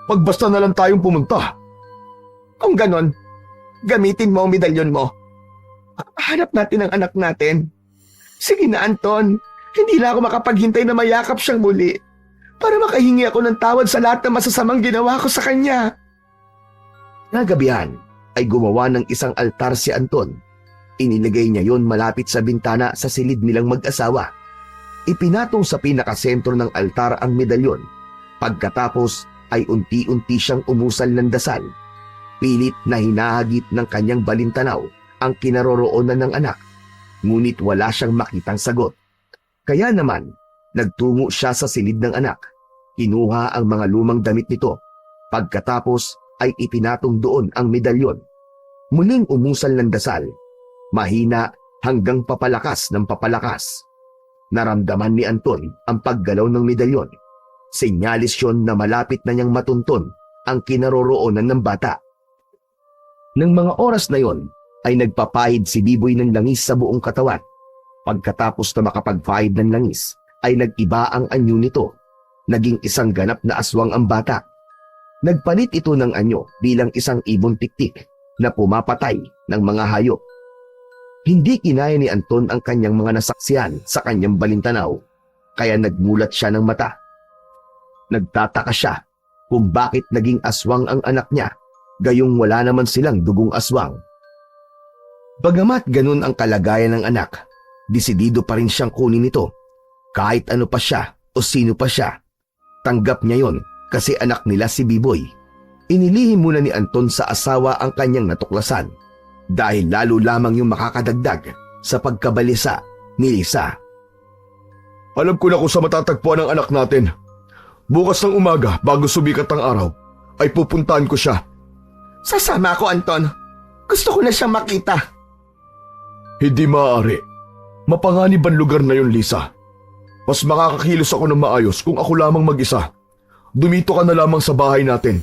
S4: Pagbasta na lang tayong pumunta.
S3: Kung ganon, gamitin mo ang medalyon mo. Hanap natin ang anak natin. Sige na, Anton. Hindi na ako makapaghintay na mayakap siyang muli para makahingi ako ng tawad sa lahat ng masasamang ginawa ko sa kanya.
S1: Nagabihan ay gumawa ng isang altar si Anton. Inilagay niya yon malapit sa bintana sa silid nilang mag-asawa. Ipinatong sa pinakasentro ng altar ang medalyon. Pagkatapos ay unti-unti siyang umusal ng dasal. Pilit na hinahagip ng kanyang balintanaw ang kinaroroonan ng anak. Ngunit wala siyang makitang sagot. Kaya naman, nagtungo siya sa silid ng anak. Kinuha ang mga lumang damit nito. Pagkatapos ay ipinatong doon ang medalyon. Muling umusal ng dasal. Mahina hanggang papalakas ng papalakas. Naramdaman ni Anton ang paggalaw ng medalyon. Senyalis yon na malapit na niyang matunton ang kinaroroonan ng bata. Nang mga oras na yon, ay nagpapahid si Biboy ng langis sa buong katawan. Pagkatapos na makapagpahid ng langis, ay nag-iba ang anyo nito. Naging isang ganap na aswang ang bata. Nagpalit ito ng anyo bilang isang ibon tiktik na pumapatay ng mga hayop. Hindi kinaya ni Anton ang kanyang mga nasaksihan sa kanyang balintanaw, kaya nagmulat siya ng mata. Nagtataka siya kung bakit naging aswang ang anak niya, gayong wala naman silang dugong aswang. Bagamat ganun ang kalagayan ng anak, desidido pa rin siyang kunin ito. Kahit ano pa siya o sino pa siya, tanggap niya yon kasi anak nila si Biboy. Inilihim muna ni Anton sa asawa ang kanyang natuklasan dahil lalo lamang yung makakadagdag sa pagkabalisa ni Lisa.
S4: Alam ko na kung sa matatagpuan ang anak natin. Bukas ng umaga bago sumikat ang araw, ay pupuntahan ko siya.
S3: Sasama ako, Anton. Gusto ko na siyang makita.
S4: Hindi maaari. Mapanganib ang lugar na yon, Lisa. Mas makakakilos ako ng maayos kung ako lamang mag-isa. Dumito ka na lamang sa bahay natin.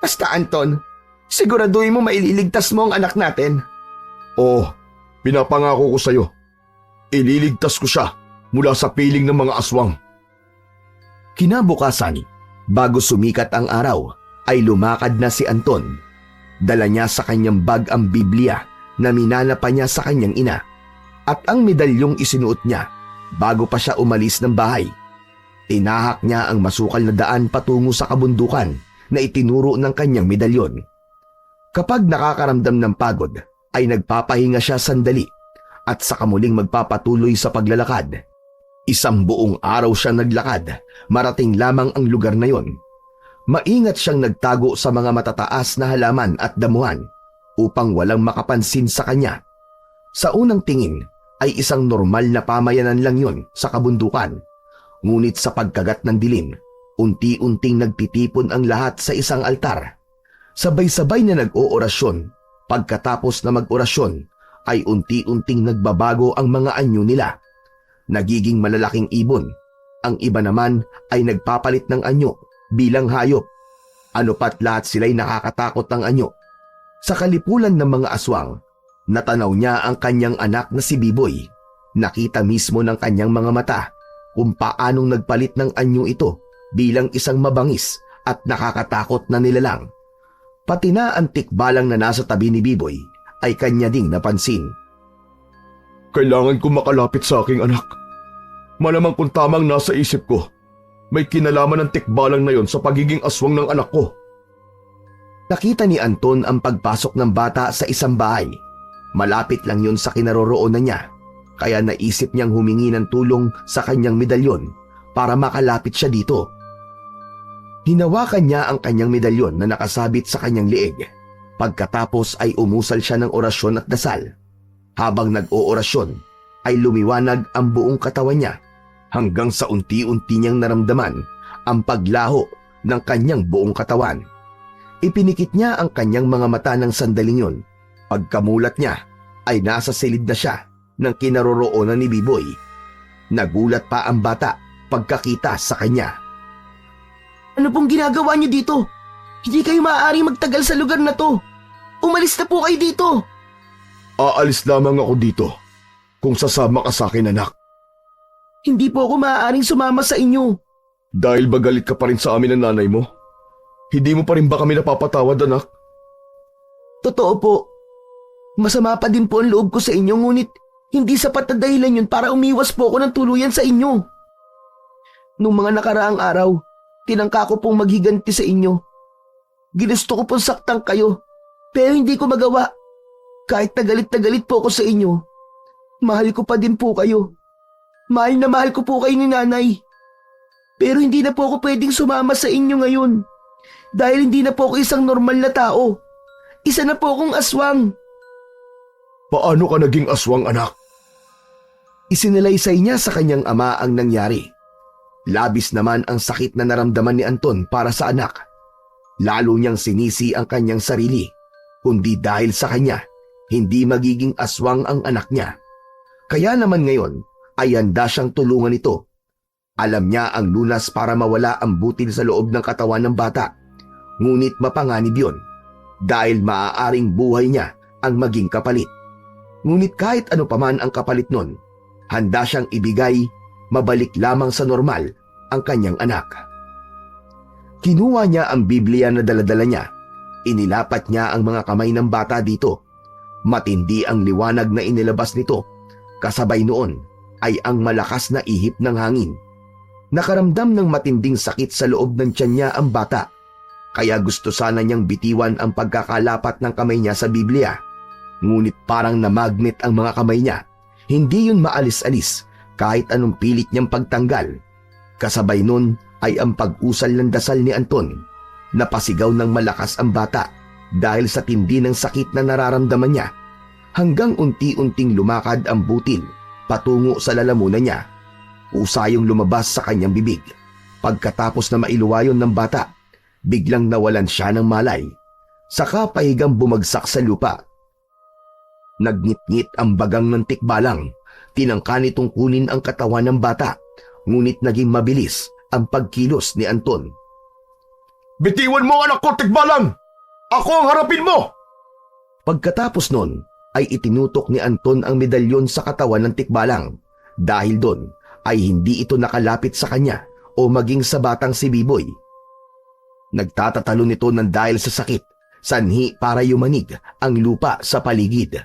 S3: Basta, Anton, siguraduhin mo maililigtas mo ang anak natin.
S4: Oo, pinapangako ko sa'yo. Ililigtas ko siya mula sa piling ng mga aswang.
S1: Kinabukasan, bago sumikat ang araw, ay lumakad na si Anton. Dala niya sa kanyang bag ang Biblia na minana pa niya sa kanyang ina at ang medalyong isinuot niya bago pa siya umalis ng bahay. Tinahak niya ang masukal na daan patungo sa kabundukan na itinuro ng kanyang medalyon. Kapag nakakaramdam ng pagod, ay nagpapahinga siya sandali at saka muling magpapatuloy sa paglalakad. Isang buong araw siya naglakad, marating lamang ang lugar na yon. Maingat siyang nagtago sa mga matataas na halaman at damuhan upang walang makapansin sa kanya. Sa unang tingin ay isang normal na pamayanan lang yon sa kabundukan. Ngunit sa pagkagat ng dilim, unti-unting nagtitipon ang lahat sa isang altar. Sabay-sabay na nag-oorasyon. Pagkatapos na mag-orasyon, ay unti-unting nagbabago ang mga anyo nila. Nagiging malalaking ibon. Ang iba naman ay nagpapalit ng anyo bilang hayop. Ano pat lahat sila'y nakakatakot ng anyo. Sa kalipulan ng mga aswang, natanaw niya ang kanyang anak na si Biboy. Nakita mismo ng kanyang mga mata kung paanong nagpalit ng anyo ito bilang isang mabangis at nakakatakot na nilalang. Pati na ang tikbalang na nasa tabi ni Biboy ay kanya ding napansin.
S4: Kailangan ko makalapit sa aking anak. Malamang kung tamang nasa isip ko, may kinalaman ng tikbalang na yon sa pagiging aswang ng anak ko.
S1: Nakita ni Anton ang pagpasok ng bata sa isang bahay. Malapit lang yun sa kinaroroonan niya, kaya naisip niyang humingi ng tulong sa kanyang medalyon para makalapit siya dito. Hinawakan niya ang kanyang medalyon na nakasabit sa kanyang liig. Pagkatapos ay umusal siya ng orasyon at dasal. Habang nag-oorasyon, ay lumiwanag ang buong katawan niya hanggang sa unti-unti niyang naramdaman ang paglaho ng kanyang buong katawan. Ipinikit niya ang kanyang mga mata ng sandaling yun. Pagkamulat niya, ay nasa silid na siya ng kinaroroonan ni Biboy. Nagulat pa ang bata pagkakita sa kanya.
S2: Ano pong ginagawa niyo dito? Hindi kayo maaaring magtagal sa lugar na to. Umalis na po kayo dito.
S4: Aalis lamang ako dito kung sasama ka sa akin, anak.
S2: Hindi po ako maaaring sumama sa inyo.
S4: Dahil ba galit ka pa rin sa amin ng nanay mo? Hindi mo pa rin ba kami napapatawad, anak?
S2: Totoo po. Masama pa din po ang loob ko sa inyo, ngunit hindi sapat na dahilan yun para umiwas po ako ng tuluyan sa inyo. Nung mga nakaraang araw, tinangka ko pong maghiganti sa inyo. Ginusto ko pong saktan kayo, pero hindi ko magawa. Kahit na galit po ako sa inyo, mahal ko pa din po kayo. Mahal na mahal ko po kayo ni nanay. Pero hindi na po ako pwedeng sumama sa inyo ngayon. Dahil hindi na po ako isang normal na tao. Isa na po akong aswang.
S4: Paano ka naging aswang, anak?
S1: Isinalaysay niya sa kanyang ama ang nangyari. Labis naman ang sakit na naramdaman ni Anton para sa anak. Lalo niyang sinisi ang kanyang sarili, kundi dahil sa kanya, hindi magiging aswang ang anak niya. Kaya naman ngayon ay handa siyang tulungan ito. Alam niya ang lunas para mawala ang butil sa loob ng katawan ng bata. Ngunit mapanganib yun dahil maaaring buhay niya ang maging kapalit. Ngunit kahit ano paman ang kapalit nun, handa siyang ibigay, mabalik lamang sa normal ang kanyang anak. Kinuha niya ang Biblia na daladala niya. Inilapat niya ang mga kamay ng bata dito. Matindi ang liwanag na inilabas nito. Kasabay noon ay ang malakas na ihip ng hangin. Nakaramdam ng matinding sakit sa loob ng tiyan niya ang bata. Kaya gusto sana niyang bitiwan ang pagkakalapat ng kamay niya sa Biblia. Ngunit parang namagnet ang mga kamay niya. Hindi yun maalis-alis kahit anong pilit niyang pagtanggal. Kasabay nun ay ang pag-usal ng dasal ni Anton. Napasigaw ng malakas ang bata dahil sa tindi ng sakit na nararamdaman niya. Hanggang unti-unting lumakad ang butil patungo sa lalamunan niya. Usayong lumabas sa kanyang bibig. Pagkatapos na mailuwayon ng bata, biglang nawalan siya ng malay. Saka pahigang bumagsak sa lupa. Nagngit-ngit ang bagang ng tikbalang. Tinangka nitong kunin ang katawan ng bata, ngunit naging mabilis ang pagkilos ni Anton.
S4: Bitiwan mo, anak ko, tikbalang! Ako ang harapin mo!
S1: Pagkatapos nun, ay itinutok ni Anton ang medalyon sa katawan ng tikbalang. Dahil doon, ay hindi ito nakalapit sa kanya o maging sa batang si Biboy. Nagtatatalo nito ng dahil sa sakit, sanhi para yumanig ang lupa sa paligid.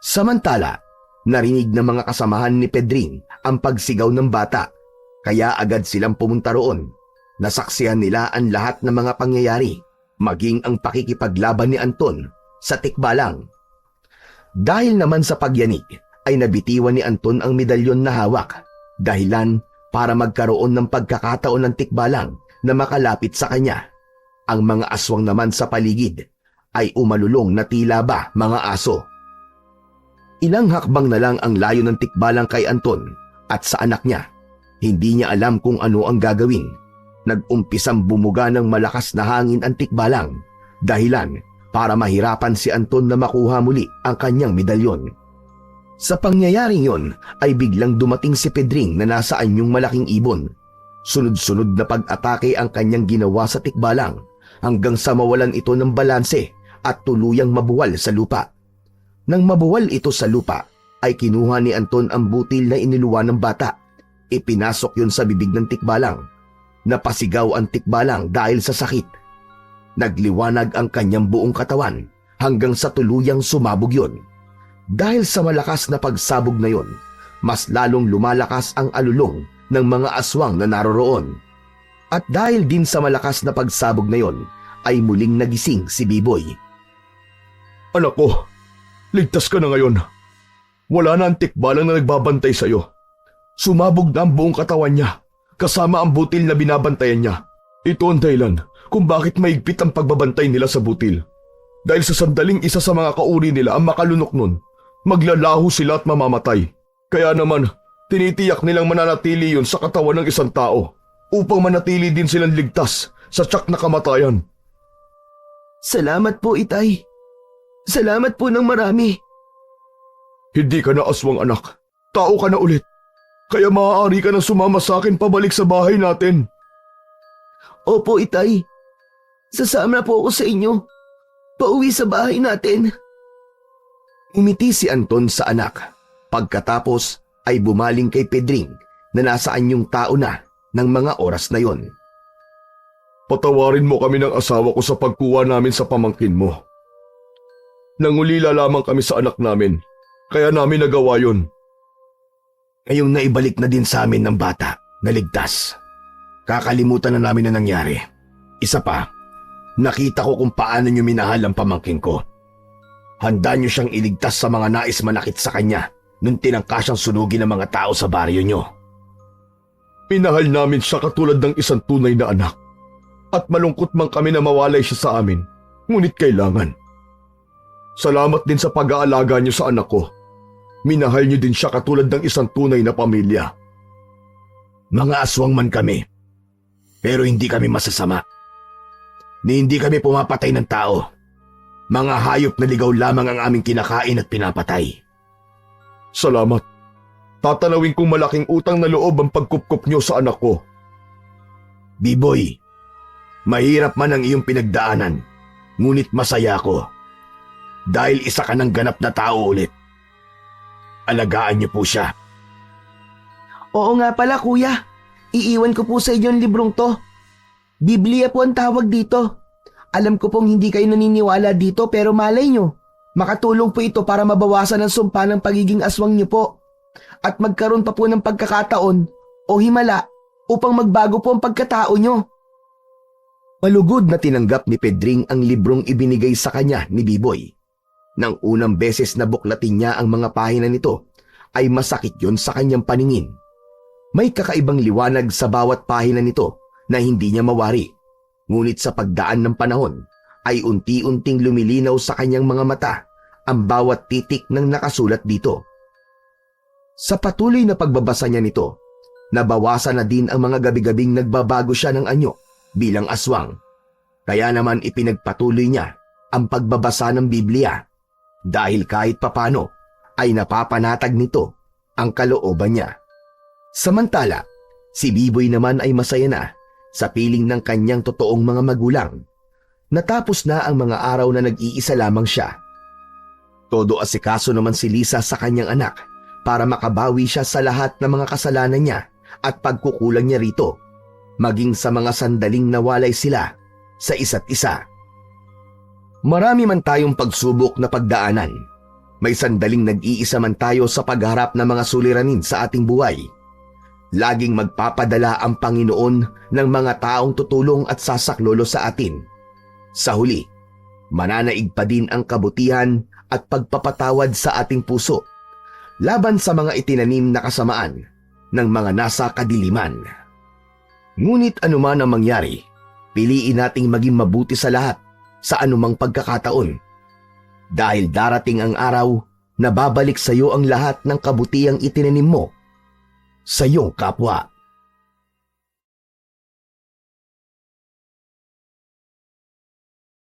S1: Samantala, narinig ng mga kasamahan ni Pedring ang pagsigaw ng bata, kaya agad silang pumunta roon. Nasaksihan nila ang lahat ng mga pangyayari. maging ang pakikipaglaban ni Anton sa tikbalang. Dahil naman sa pagyanig ay nabitiwan ni Anton ang medalyon na hawak, dahilan para magkaroon ng pagkakataon ng tikbalang na makalapit sa kanya. Ang mga aswang naman sa paligid ay umalulong na tila ba mga aso. Ilang hakbang na lang ang layo ng tikbalang kay Anton at sa anak niya. Hindi niya alam kung ano ang gagawin. Nag-umpisang bumuga ng malakas na hangin ang tikbalang, dahilan para mahirapan si Anton na makuha muli ang kanyang medalyon. Sa pangyayaring yon ay biglang dumating si Pedring na nasa anyong malaking ibon. Sunod-sunod na pag-atake ang kanyang ginawa sa tikbalang hanggang sa mawalan ito ng balanse at tuluyang mabuwal sa lupa. Nang mabuwal ito sa lupa, ay kinuha ni Anton ang butil na iniluwa ng bata. Ipinasok yon sa bibig ng tikbalang. Napasigaw ang tikbalang dahil sa sakit. Nagliwanag ang kanyang buong katawan hanggang sa tuluyang sumabog yon. Dahil sa malakas na pagsabog na yon, mas lalong lumalakas ang alulong ng mga aswang na naroroon. At dahil din sa malakas na pagsabog na yon, ay muling nagising si Biboy.
S4: Anak ko, ligtas ka na ngayon. Wala na ang tikbalang na nagbabantay sa'yo. Sumabog na ang buong katawan niya, kasama ang butil na binabantayan niya. Ito ang dahilan kung bakit maigpit ang pagbabantay nila sa butil. Dahil sa sandaling isa sa mga kauri nila ang makalunok nun, maglalaho sila at mamamatay. Kaya naman, tinitiyak nilang mananatili yun sa katawan ng isang tao upang manatili din silang ligtas sa tiyak na kamatayan.
S2: Salamat po, Itay. Salamat po ng marami.
S4: Hindi ka na aswang anak. Tao ka na ulit. Kaya maaari ka na sumama sa akin pabalik sa bahay natin.
S2: Opo, Itay. Sasama po ako sa inyo. Pauwi sa bahay natin.
S1: Umiti si Anton sa anak. Pagkatapos ay bumaling kay Pedring na nasa anyong tao na ng mga oras na yon.
S4: Patawarin mo kami ng asawa ko sa pagkuha namin sa pamangkin mo. Nangulila lamang kami sa anak namin, kaya namin nagawa yun.
S1: Ngayong naibalik na din sa amin ng bata na ligtas. Kakalimutan na namin na nangyari. Isa pa, nakita ko kung paano niyo minahal ang pamangkin ko. Handa niyo siyang iligtas sa mga nais manakit sa kanya nung tinangka siyang sunugin ng mga tao sa baryo niyo.
S4: Minahal namin siya katulad ng isang tunay na anak. At malungkot man kami na mawalay siya sa amin, ngunit kailangan. Salamat din sa pag-aalaga niyo sa anak ko. Minahal niyo din siya katulad ng isang tunay na pamilya.
S1: Mga aswang man kami, pero hindi kami masasama. Ni hindi kami pumapatay ng tao. Mga hayop na ligaw lamang ang aming kinakain at pinapatay.
S4: Salamat. Tatanawin kong malaking utang na loob ang pagkupkop niyo sa anak ko.
S1: Biboy, mahirap man ang iyong pinagdaanan, ngunit masaya ko. Dahil isa ka ng ganap na tao ulit. Alagaan niyo po siya.
S2: Oo nga pala, kuya. Iiwan ko po sa inyo ang librong to. Biblia po ang tawag dito. Alam ko pong hindi kayo naniniwala dito pero malay nyo. Makatulong po ito para mabawasan ang sumpa ng pagiging aswang nyo po. At magkaroon pa po ng pagkakataon o himala upang magbago po ang pagkatao nyo.
S1: Malugod na tinanggap ni Pedring ang librong ibinigay sa kanya ni Biboy. Nang unang beses na buklatin niya ang mga pahina nito, ay masakit yon sa kanyang paningin. May kakaibang liwanag sa bawat pahina nito na hindi niya mawari. Ngunit sa pagdaan ng panahon, ay unti-unting lumilinaw sa kanyang mga mata ang bawat titik ng nakasulat dito. Sa patuloy na pagbabasa niya nito, nabawasan na din ang mga gabi-gabing nagbabago siya ng anyo bilang aswang. Kaya naman ipinagpatuloy niya ang pagbabasa ng Biblia dahil kahit papano ay napapanatag nito ang kalooban niya. Samantala, si Biboy naman ay masaya na sa piling ng kanyang totoong mga magulang. Natapos na ang mga araw na nag-iisa lamang siya. Todo asikaso naman si Lisa sa kanyang anak para makabawi siya sa lahat ng mga kasalanan niya at pagkukulang niya rito, maging sa mga sandaling nawalay sila sa isa't isa. Marami man tayong pagsubok na pagdaanan. May sandaling nag-iisa man tayo sa pagharap ng mga suliranin sa ating buhay. Laging magpapadala ang Panginoon ng mga taong tutulong at sasaklolo sa atin. Sa huli, mananaig pa din ang kabutihan at pagpapatawad sa ating puso laban sa mga itinanim na kasamaan ng mga nasa kadiliman. Ngunit anuman ang mangyari, piliin nating maging mabuti sa lahat sa anumang pagkakataon. Dahil darating ang araw na babalik sa iyo ang lahat ng kabutihang itinanim mo sa iyong kapwa.